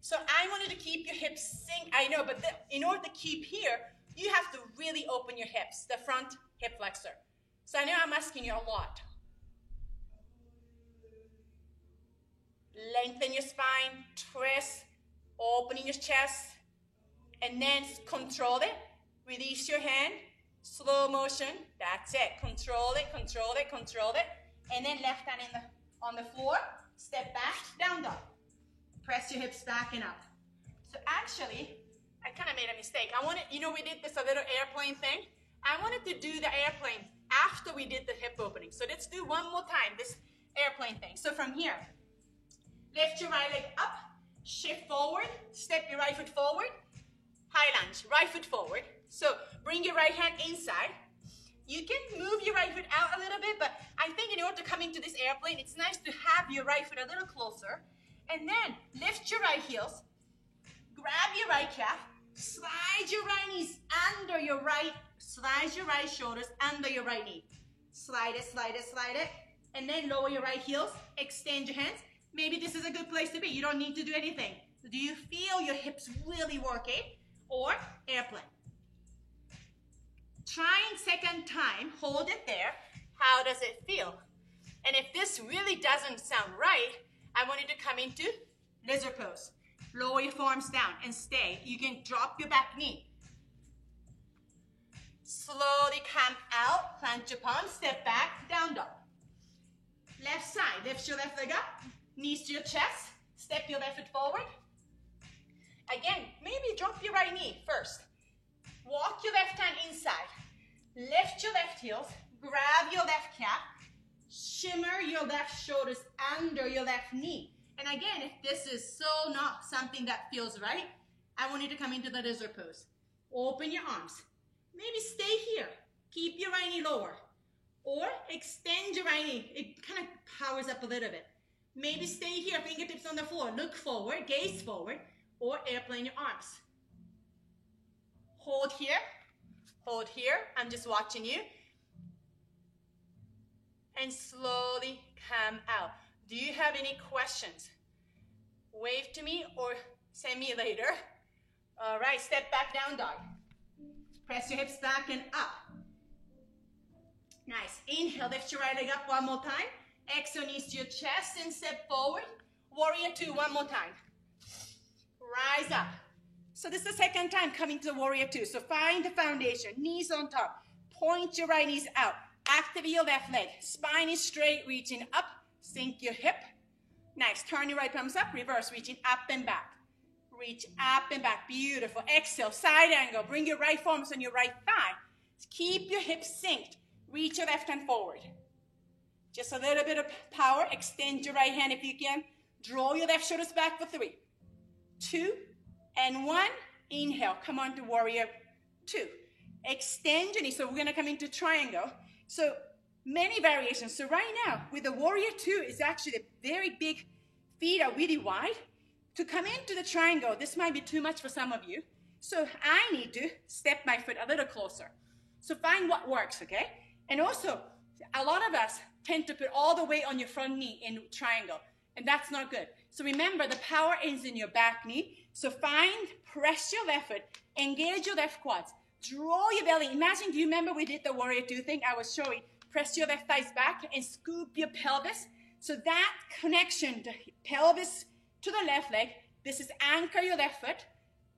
So I wanted to keep your hips sink. I know, but in order to keep here, you have to really open your hips, the front hip flexor. So I know I'm asking you a lot. Lengthen your spine, twist, opening your chest, and then control it. Release your hand, slow motion. That's it. Control it, control it, control it. And then left hand on the floor, step back, down dog. Press your hips back and up. So actually, I kind of made a mistake. I wanted, you know, we did this a little airplane thing. I wanted to do the airplane after we did the hip opening. So let's do one more time, this airplane thing. So from here, lift your right leg up, shift forward, step your right foot forward, high lunge, right foot forward. So bring your right hand inside. You can move your right foot out a little bit, but I think in order to come into this airplane, it's nice to have your right foot a little closer. And then lift your right heels, grab your right calf, slide your right knees under your right, slide your right shoulders under your right knee. Slide it, slide it, slide it. And then lower your right heels, extend your hands. Maybe this is a good place to be. You don't need to do anything. Do you feel your hips really working? Or airplane. Trying second time, hold it there. How does it feel? And if this really doesn't sound right, I want you to come into lizard pose. Lower your forearms down and stay. You can drop your back knee. Slowly come out, plant your palms, step back, down dog. Left side, lift your left leg up, knees to your chest, step your left foot forward. Again, maybe drop your right knee first. Walk your left hand inside. Lift your left heels, grab your left calf, shimmer your left shoulders under your left knee. And again, if this is so not something that feels right, I want you to come into the lizard pose. Open your arms. Maybe stay here. Keep your right knee lower. Or extend your right knee. It kind of powers up a little bit. Maybe stay here, fingertips on the floor. Look forward, gaze forward, or airplane your arms. Hold here. Hold here. I'm just watching you. And slowly come out. Do you have any questions? Wave to me or send me later. All right, step back, down dog. Press your hips back and up. Nice. Inhale, lift your right leg up one more time. Exhale, knees to your chest and step forward. Warrior two, one more time. Rise up. So this is the second time coming to warrior two. So find the foundation, knees on top. Point your right knees out. Activate your left leg. Spine is straight, reaching up. Sink your hip. Nice. Turn your right palms up. Reverse, reaching up and back. Reach up and back. Beautiful. Exhale, side angle. Bring your right forearms on your right thigh. Keep your hips synced. Reach your left hand forward. Just a little bit of power. Extend your right hand if you can. Draw your left shoulders back for 3, 2, and 1. Inhale. Come on to warrior 2. Extend your knees. So we're going to come into triangle. So many variations. So right now, with the warrior 2, is actually the very big feet are really wide. To come into the triangle, this might be too much for some of you. So I need to step my foot a little closer. So find what works, okay? And also, a lot of us tend to put all the weight on your front knee in triangle, and that's not good. So remember, the power is in your back knee. So press your left foot, engage your left quads, draw your belly. Imagine, do you remember we did the warrior 2 thing I was showing? Press your left thighs back and scoop your pelvis. So that connection, the pelvis to the left leg, this is anchor your left foot,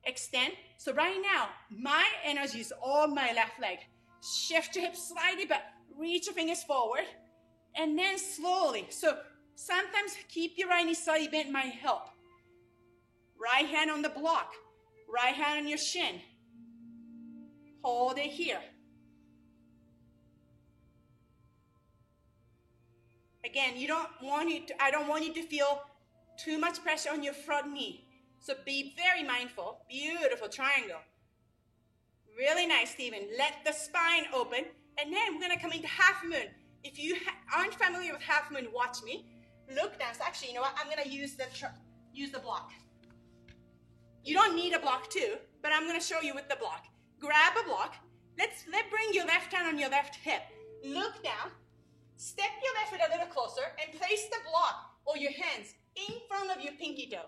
extend. So right now, my energy is on my left leg. Shift your hips slightly, but reach your fingers forward. And then slowly. So sometimes keep your right knee slightly bent might help. Right hand on the block. Right hand on your shin. Hold it here. Again, I don't want you to feel too much pressure on your front knee. So be very mindful. Beautiful triangle. Really nice, Stephen. Let the spine open. And then we're going to come into half moon. If you aren't familiar with half moon, watch me. Look down. So actually, you know what? I'm going to use the block. You don't need a block too, but I'm going to show you with the block. Grab a block. Let's bring your left hand on your left hip. Look down. Step your left foot a little closer and place the block or your hands in front of your pinky toe.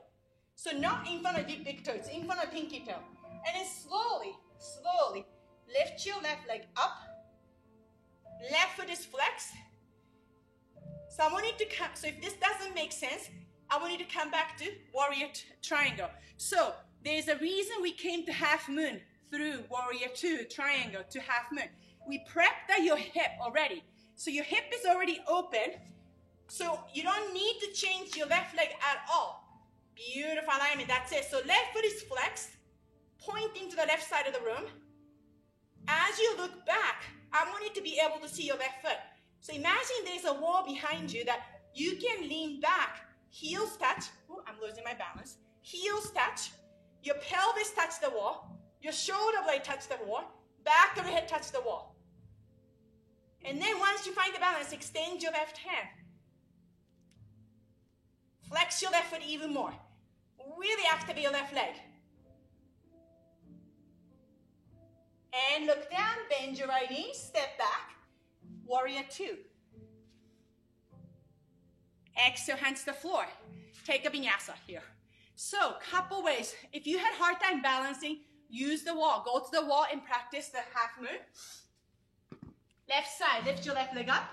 So not in front of your big toe, it's in front of pinky toe. And then slowly, slowly lift your left leg up. Left foot is flexed. So I want you to come, so if this doesn't make sense, I want you to come back to warrior triangle. So there's a reason we came to half moon through warrior two, triangle to half moon. We prepped your hip already. So your hip is already open. So you don't need to change your left leg at all. Beautiful alignment, that's it. So left foot is flexed, pointing to the left side of the room. As you look back, I want you to be able to see your left foot. So imagine there's a wall behind you that you can lean back, heels touch. Oh, I'm losing my balance. Heels touch, your pelvis touch the wall, your shoulder blade touch the wall, back of your head touch the wall. And then once you find the balance, extend your left hand. Flex your left foot even more. Really activate your left leg. And look down, bend your right knee, step back. Warrior two. Exhale, hands to the floor. Take a vinyasa here. So, couple ways. If you had a hard time balancing, use the wall. Go to the wall and practice the half moon. Left side, lift your left leg up.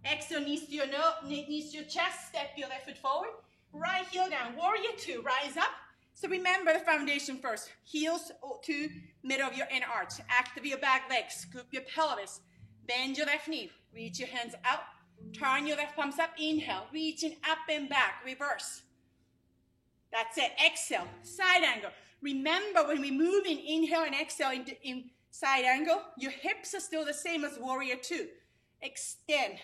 Exhale, knees to your knees to your chest. Step your left foot forward. Right heel down. Warrior two, rise up. So remember the foundation first. Heels to middle of your inner arch. Activate your back leg. Scoop your pelvis. Bend your left knee. Reach your hands out. Turn your left palms up. Inhale. Reaching up and back. Reverse. That's it. Exhale. Side angle. Remember when we move in inhale and exhale in side angle, your hips are still the same as warrior two. Extend.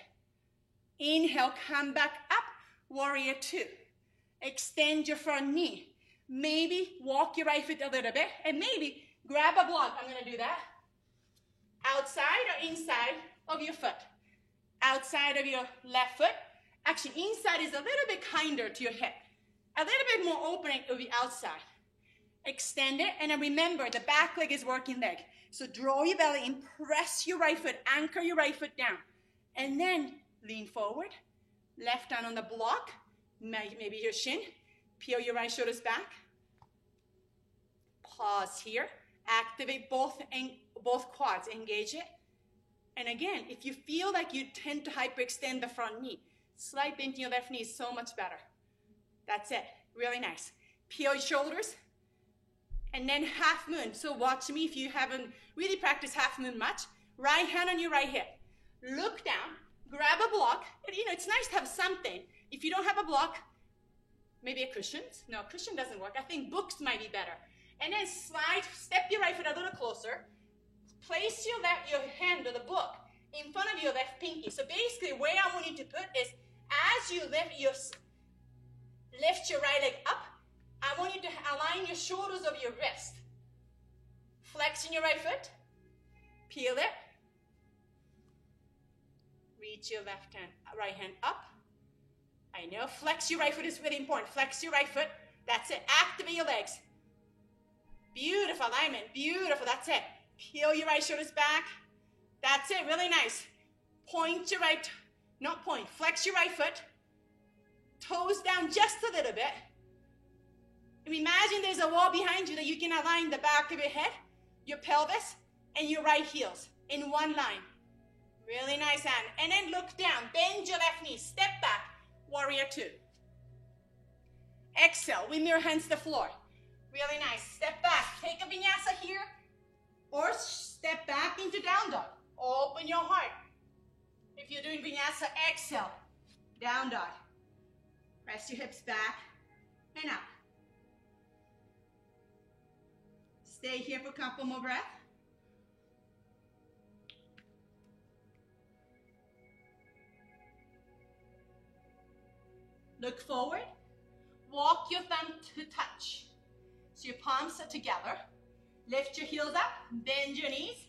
Inhale. Come back up. Warrior two. Extend your front knee. Maybe walk your right foot a little bit, and maybe grab a block. I'm going to do that. Outside or inside of your foot. Outside of your left foot. Actually, inside is a little bit kinder to your hip. A little bit more opening of the outside. Extend it, and then remember, the back leg is working leg. So draw your belly in, press your right foot, anchor your right foot down. And then lean forward. Left hand on the block. Maybe your shin. Peel your right shoulders back. Pause here. Activate both quads. Engage it. And again, if you feel like you tend to hyperextend the front knee, slight bend in your left knee is so much better. That's it. Really nice. Peel your shoulders. And then half moon. So watch me if you haven't really practiced half moon much. Right hand on your right hip. Look down. Grab a block. And, it's nice to have something. If you don't have a block, maybe a cushion. No, cushion doesn't work. I think books might be better. And then step your right foot a little closer. Place your hand on the book in front of your left pinky. So basically, where I want you to put is, as you lift your right leg up, I want you to align your shoulders of your wrist. Flexing your right foot. Peel it. Reach your right hand up. I know, flex your right foot is really important. Flex your right foot. That's it. Activate your legs. Beautiful alignment. Beautiful. That's it. Peel your right shoulders back. That's it. Really nice. Point your right, not point. Flex your right foot. Toes down just a little bit. And imagine there's a wall behind you that you can align the back of your head, your pelvis, and your right heels in one line. Really nice hand. And then look down. Bend your left knee. Step back. Warrior two. Exhale. We mirror hands to the floor. Really nice. Step back. Take a vinyasa here. Or step back into down dog. Open your heart. If you're doing vinyasa, exhale. Down dog. Press your hips back and up. Stay here for a couple more breaths. Look forward. Walk your thumb to touch. So your palms are together. Lift your heels up. Bend your knees.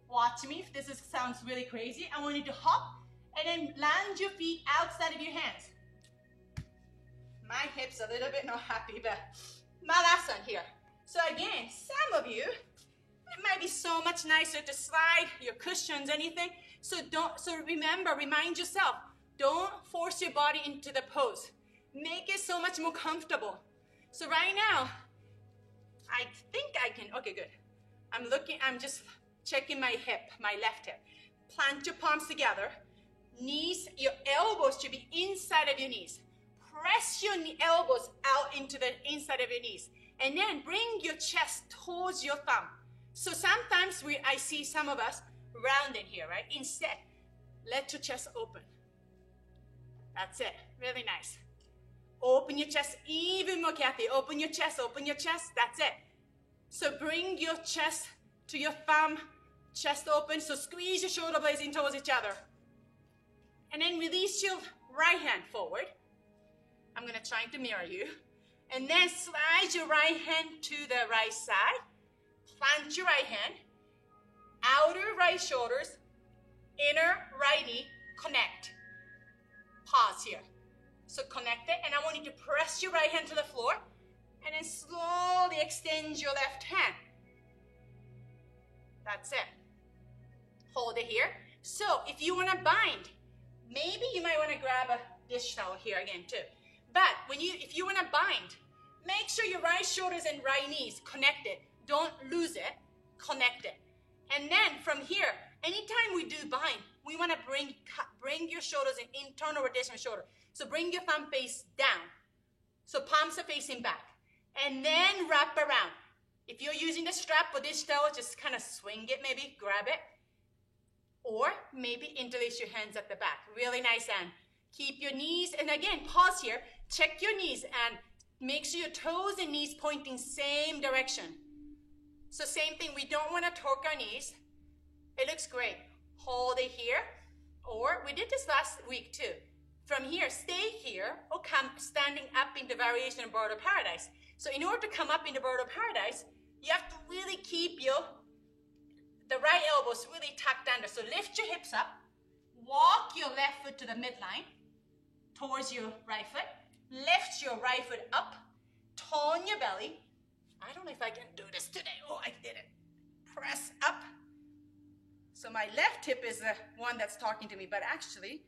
Watch me if this sounds really crazy. I want you to hop and then land your feet outside of your hands. My hips a little bit not happy, but my last one here. So again, some of you, it might be so much nicer to slide your cushions, anything. So remember, remind yourself, don't force your body into the pose. Make it so much more comfortable. So right now, I think I can, okay, good. I'm just checking my hip, my left hip. Plant your palms together. Knees, your elbows should be inside of your knees. Press your elbows out into the inside of your knees. And then bring your chest towards your thumb. So sometimes I see some of us rounded here, right? Instead, let your chest open. That's it. Really nice. Open your chest even more, Kathy. Open your chest, open your chest. That's it. So bring your chest to your thumb, chest open. So squeeze your shoulder blades in towards each other. And then release your right hand forward. I'm going to try to mirror you. And then slide your right hand to the right side. Plant your right hand. Outer right shoulders. Inner right knee. Connect. Pause here. So connect it. And I want you to press your right hand to the floor. And then slowly extend your left hand. That's it. Hold it here. So if you want to bind, maybe you might want to grab a dish towel here again too. But if you want to bind, make sure your right shoulders and right knees connected. Don't lose it. Connect it. And then from here, anytime we do bind, we want to bring your shoulders in internal rotation of shoulder. So bring your thumb face down. So palms are facing back. And then wrap around. If you're using the strap or dish towel, just kind of swing it, maybe grab it. Or maybe interlace your hands at the back. Really nice, and keep your knees, and again, pause here. Check your knees and make sure your toes and knees pointing same direction. So same thing, we don't want to torque our knees. It looks great. Hold it here. Or we did this last week too. From here, stay here or come standing up in the variation of Bird of Paradise. So in order to come up in the Bird of Paradise, you have to really keep the right elbows really tucked under. So lift your hips up. Walk your left foot to the midline towards your right foot. Lift your right foot up. Tone your belly. I don't know if I can do this today. Oh, I did it. Press up. So my left hip is the one that's talking to me, but actually,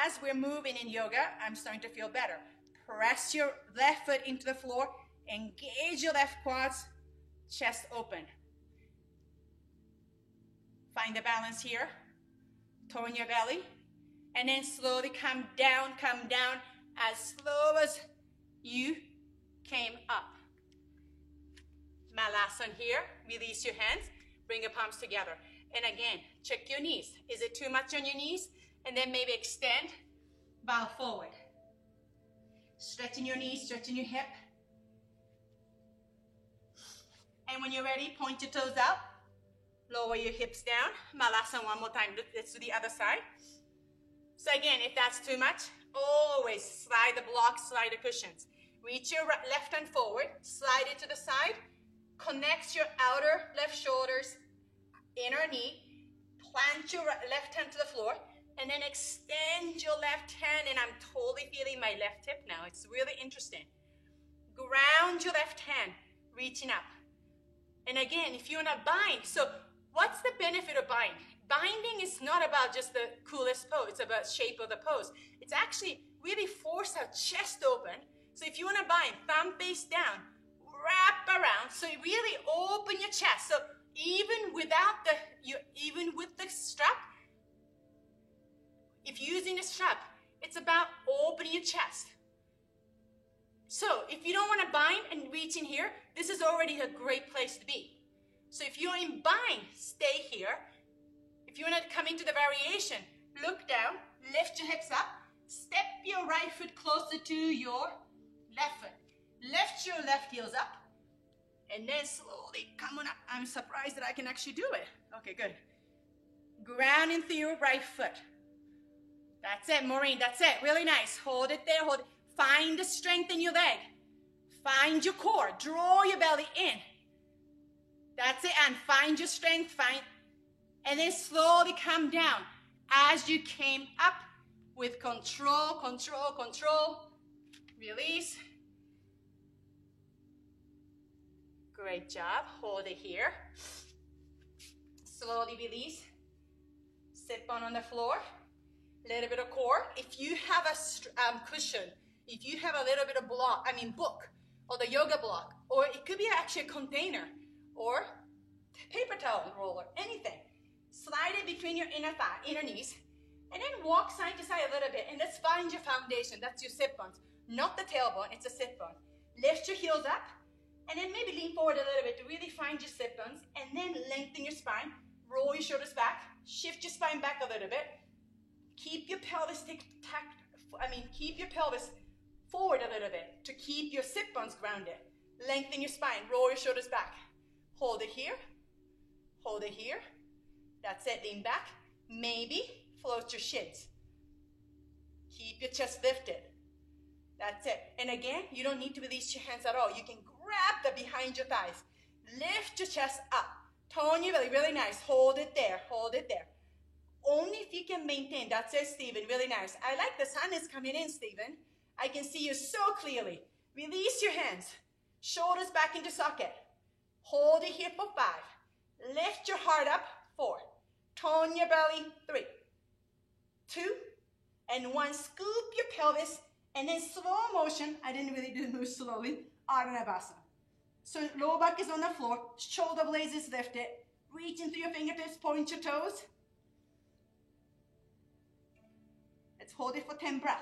as we're moving in yoga, I'm starting to feel better. Press your left foot into the floor. Engage your left quads. Chest open. Find the balance here. Tone your belly. And then slowly come down as slow as you came up. Malasana here. Release your hands. Bring your palms together. And again, check your knees. Is it too much on your knees? And then maybe extend. Bow forward. Stretching your knees, stretching your hip. And when you're ready, point your toes out. Lower your hips down. Malasana one more time. Let's do the other side. So again, if that's too much, always slide the blocks, slide the cushions. Reach your left hand forward. Slide it to the side. Connect your outer left shoulders, inner knee. Plant your left hand to the floor. And then extend your left hand. And I'm totally feeling my left hip now. It's really interesting. Ground your left hand, reaching up. And again, if you want to bind, so what's the benefit of bind? Binding is not about just the coolest pose. It's about shape of the pose. It's actually really force our chest open. So if you want to bind, thumb face down, wrap around. So you really open your chest. So even with the strap, if you're using a strap, it's about opening your chest. So if you don't want to bind and reach in here, this is already a great place to be. So if you're in bind, stay here. If you want to come into the variation, look down, lift your hips up, step your right foot closer to your left foot. Lift your left heels up, and then slowly come on up. I'm surprised that I can actually do it. Okay, good. Grounding through your right foot. That's it, Maureen, that's it. Really nice. Hold it there, hold it. Find the strength in your leg. Find your core. Draw your belly in. That's it. And find your strength. And then slowly come down as you came up with control, control, control. Release. Great job. Hold it here. Slowly release. Sit on the floor. Little bit of core. If you have a cushion, if you have a little bit of book, or the yoga block, or it could be actually a container, or paper towel roller, anything. Slide it between your inner thigh, inner knees, and then walk side to side a little bit, and let's find your foundation. That's your sit bones, not the tailbone, it's a sit bone. Lift your heels up, and then maybe lean forward a little bit to really find your sit bones, and then lengthen your spine, roll your shoulders back, shift your spine back a little bit, keep your pelvis keep your pelvis forward a little bit to keep your sit bones grounded. Lengthen your spine, roll your shoulders back. Hold it here, hold it here. That's it, lean back. Maybe float your shins. Keep your chest lifted. That's it. And again, you don't need to release your hands at all. You can grab the behind your thighs. Lift your chest up. Tone your belly, really nice. Hold it there, hold it there. Only if you can maintain. That's it, Stephen, really nice. I like the sun is coming in, Stephen. I can see you so clearly. Release your hands. Shoulders back into socket. Hold it here for 5. Lift your heart up, 4. Tone your belly, 3, 2, and 1. Scoop your pelvis, and then slow motion. I didn't really do the move slowly. Arnavasana. So lower back is on the floor. Shoulder blades is lifted. Reach into your fingertips, point your toes. Let's hold it for 10 breaths.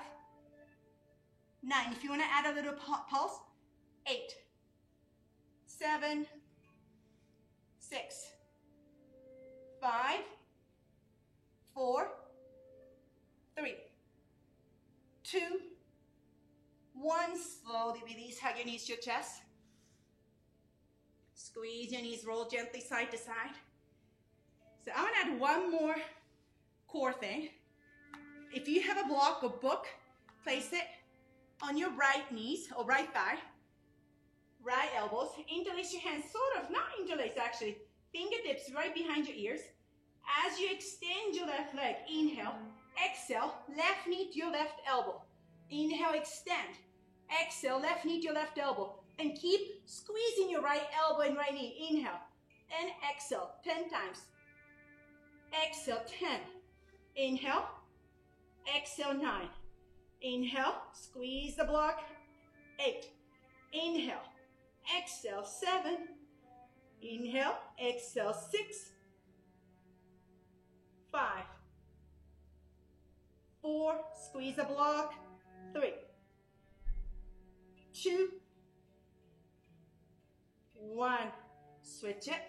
9. If you want to add a little pulse. 8, 7, 6, 5, 4, 3, 2, 1. Slowly release, hug your knees to your chest. Squeeze your knees, roll gently side to side. So I'm gonna add one more core thing. If you have a block or book, place it on your right knees or right thigh, right elbows. Interlace your hands, sort of, not interlace actually. Fingertips right behind your ears. As you extend your left leg, inhale, exhale, left knee to your left elbow. Inhale, extend. Exhale, left knee to your left elbow. And keep squeezing your right elbow and right knee. Inhale and exhale 10 times. Exhale 10. Inhale, exhale 9. Inhale, squeeze the block. 8. Inhale, exhale 7. Inhale, exhale 6. 5, 4, squeeze the block. 3, 2, 1. Switch it.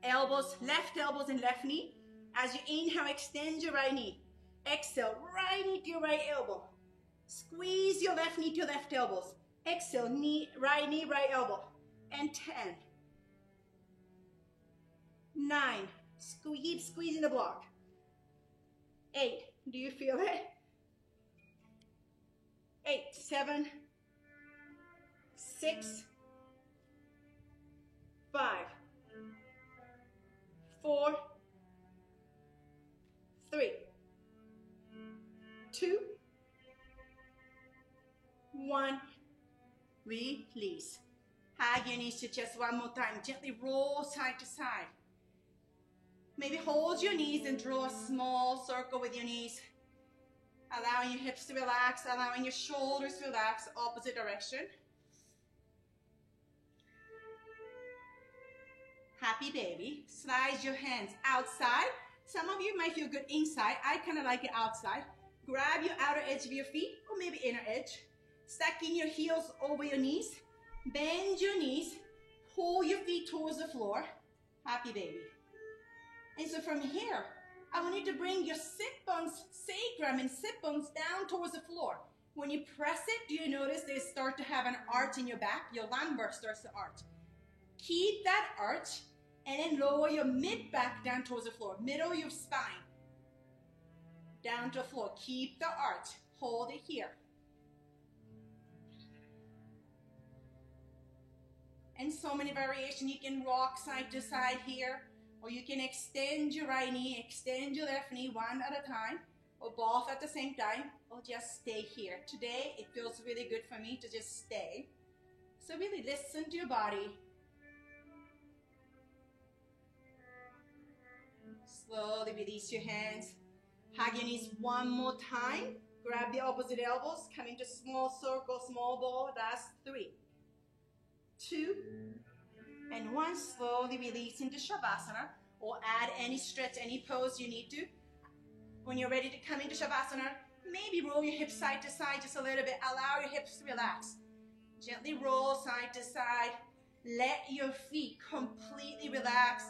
Elbows, left elbows and left knee. As you inhale, extend your right knee. Exhale, right knee to your right elbow. Squeeze your left knee to your left elbows. Exhale, knee, right elbow. And 10. 9. Keep squeezing the block. 8. Do you feel it? 8, 7, 6, 5, 4, 3, 2, 1. Release. Hug your knees to chest one more time. Gently roll side to side. Maybe hold your knees and draw a small circle with your knees. Allowing your hips to relax, allowing your shoulders to relax, opposite direction. Happy baby. Slide your hands outside. Some of you might feel good inside. I kind of like it outside. Grab your outer edge of your feet, or maybe inner edge. Stacking your heels over your knees. Bend your knees. Pull your feet towards the floor. Happy baby. And so from here, I want you to bring your sit bones, sacrum and sit bones down towards the floor. When you press it, do you notice they start to have an arch in your back? Your lumbar starts to arch. Keep that arch and then lower your mid back down towards the floor. Middle of your spine. Down to the floor. Keep the arch. Hold it here. And so many variations. You can rock side to side here. Or you can extend your right knee, extend your left knee one at a time, or both at the same time, or just stay here. Today, it feels really good for me to just stay. So really listen to your body. Slowly release your hands. Hug your knees one more time. Grab the opposite elbows, come into small circle, small ball. That's 3, 2, and 1. Slowly release into Shavasana, or add any stretch, any pose you need to. When you're ready to come into Shavasana, maybe roll your hips side to side just a little bit. Allow your hips to relax. Gently roll side to side. Let your feet completely relax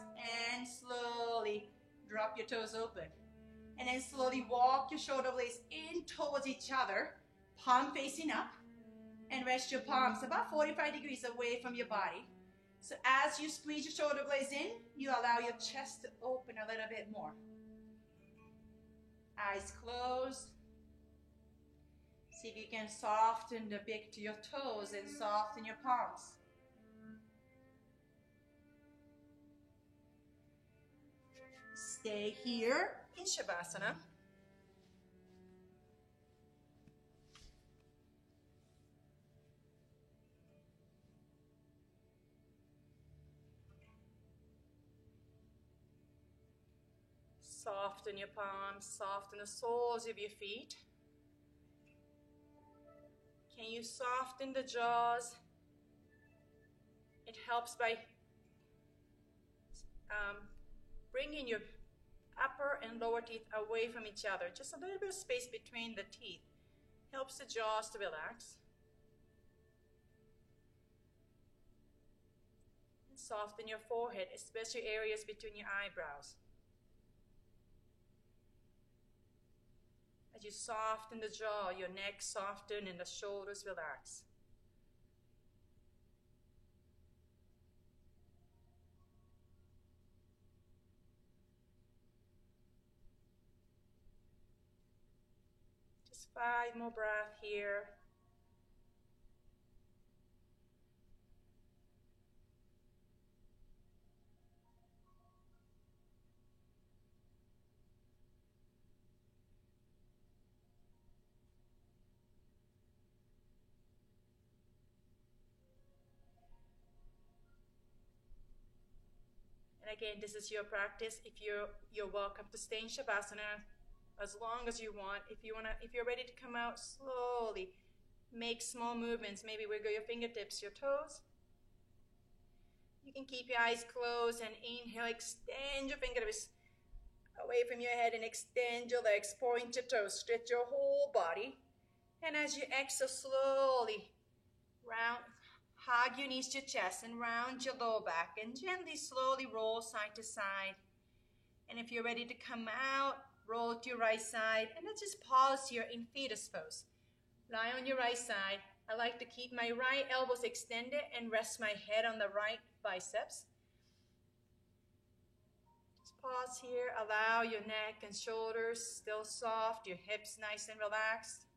and slowly drop your toes open. And then slowly walk your shoulder blades in towards each other, palm facing up, and rest your palms about 45 degrees away from your body. So as you squeeze your shoulder blades in, you allow your chest to open a little bit more. Eyes closed. See if you can soften the big to your toes and soften your palms. Stay here in Shavasana. Soften your palms, soften the soles of your feet. Can you soften the jaws? It helps by bringing your upper and lower teeth away from each other. Just a little bit of space between the teeth helps the jaws to relax. And soften your forehead, especially areas between your eyebrows. As you soften the jaw, your neck soften and the shoulders relax. Just 5 more breaths here. And again, this is your practice. If you're welcome to stay in Shavasana as long as you want. If you're ready to come out, slowly make small movements. Maybe wiggle your fingertips, your toes. You can keep your eyes closed and inhale, extend your fingertips away from your head and extend your legs, point your toes, stretch your whole body. And as you exhale, slowly hug your knees to your chest and round your lower back and gently, slowly roll side to side. And if you're ready to come out, roll to your right side. And let's just pause here in fetus pose. Lie on your right side. I like to keep my right elbows extended and rest my head on the right biceps. Just pause here. Allow your neck and shoulders still soft, your hips nice and relaxed.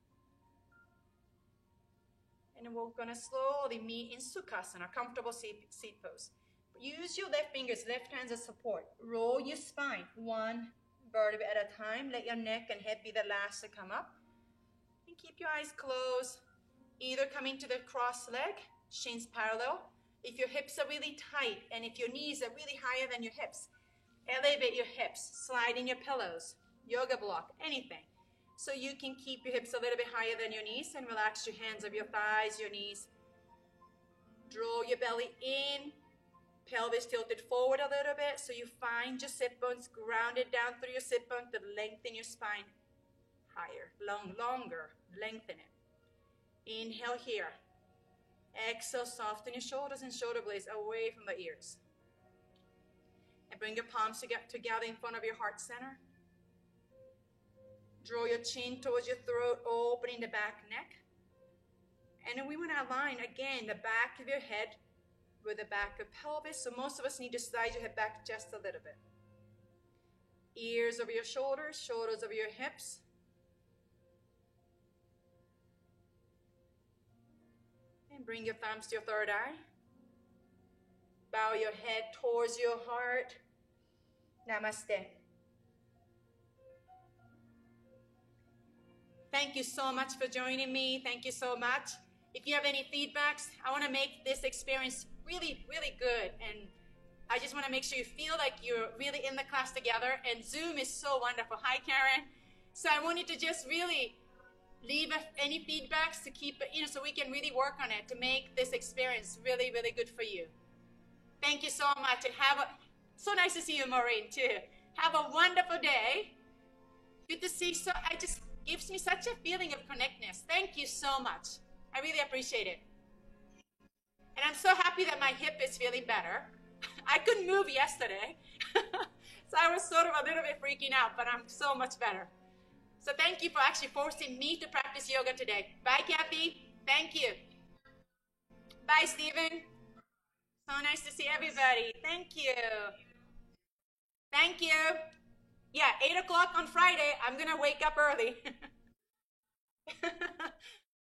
And then we're going to slowly meet in Sukhasana, comfortable seat pose. Use your left fingers, left hands as support. Roll your spine, 1 vertebra at a time. Let your neck and head be the last to come up. And keep your eyes closed. Either coming to the cross leg, shins parallel. If your hips are really tight and if your knees are really higher than your hips, elevate your hips, slide in your pillows, yoga block, anything. So you can keep your hips a little bit higher than your knees and relax your hands of your thighs, your knees. Draw your belly in, pelvis tilted forward a little bit so you find your sit bones grounded down through your sit bone to lengthen your spine higher, longer, lengthen it. Inhale here. Exhale, soften your shoulders and shoulder blades away from the ears. And bring your palms together in front of your heart center. Draw your chin towards your throat, opening the back neck. And then we want to align, again, the back of your head with the back of pelvis. So most of us need to slide your head back just a little bit. Ears over your shoulders, shoulders over your hips. And bring your thumbs to your third eye. Bow your head towards your heart. Namaste. Thank you so much for joining me. Thank you so much. If you have any feedbacks, I want to make this experience really, really good. And I just want to make sure you feel like you're really in the class together. And Zoom is so wonderful. Hi, Karen. So I wanted to just really leave any feedbacks to keep, so we can really work on it to make this experience really, really good for you. Thank you so much, and so nice to see you, Maureen, too. Have a wonderful day. Good to see. So it just gives me such a feeling of connectedness. Thank you so much. I really appreciate it. And I'm so happy that my hip is feeling better. I couldn't move yesterday. So I was sort of a little bit freaking out, but I'm so much better. So thank you for actually forcing me to practice yoga today. Bye, Kathy. Thank you. Bye, Stephen. So nice to see everybody. Thank you. Thank you. Yeah, 8 o'clock on Friday. I'm going to wake up early.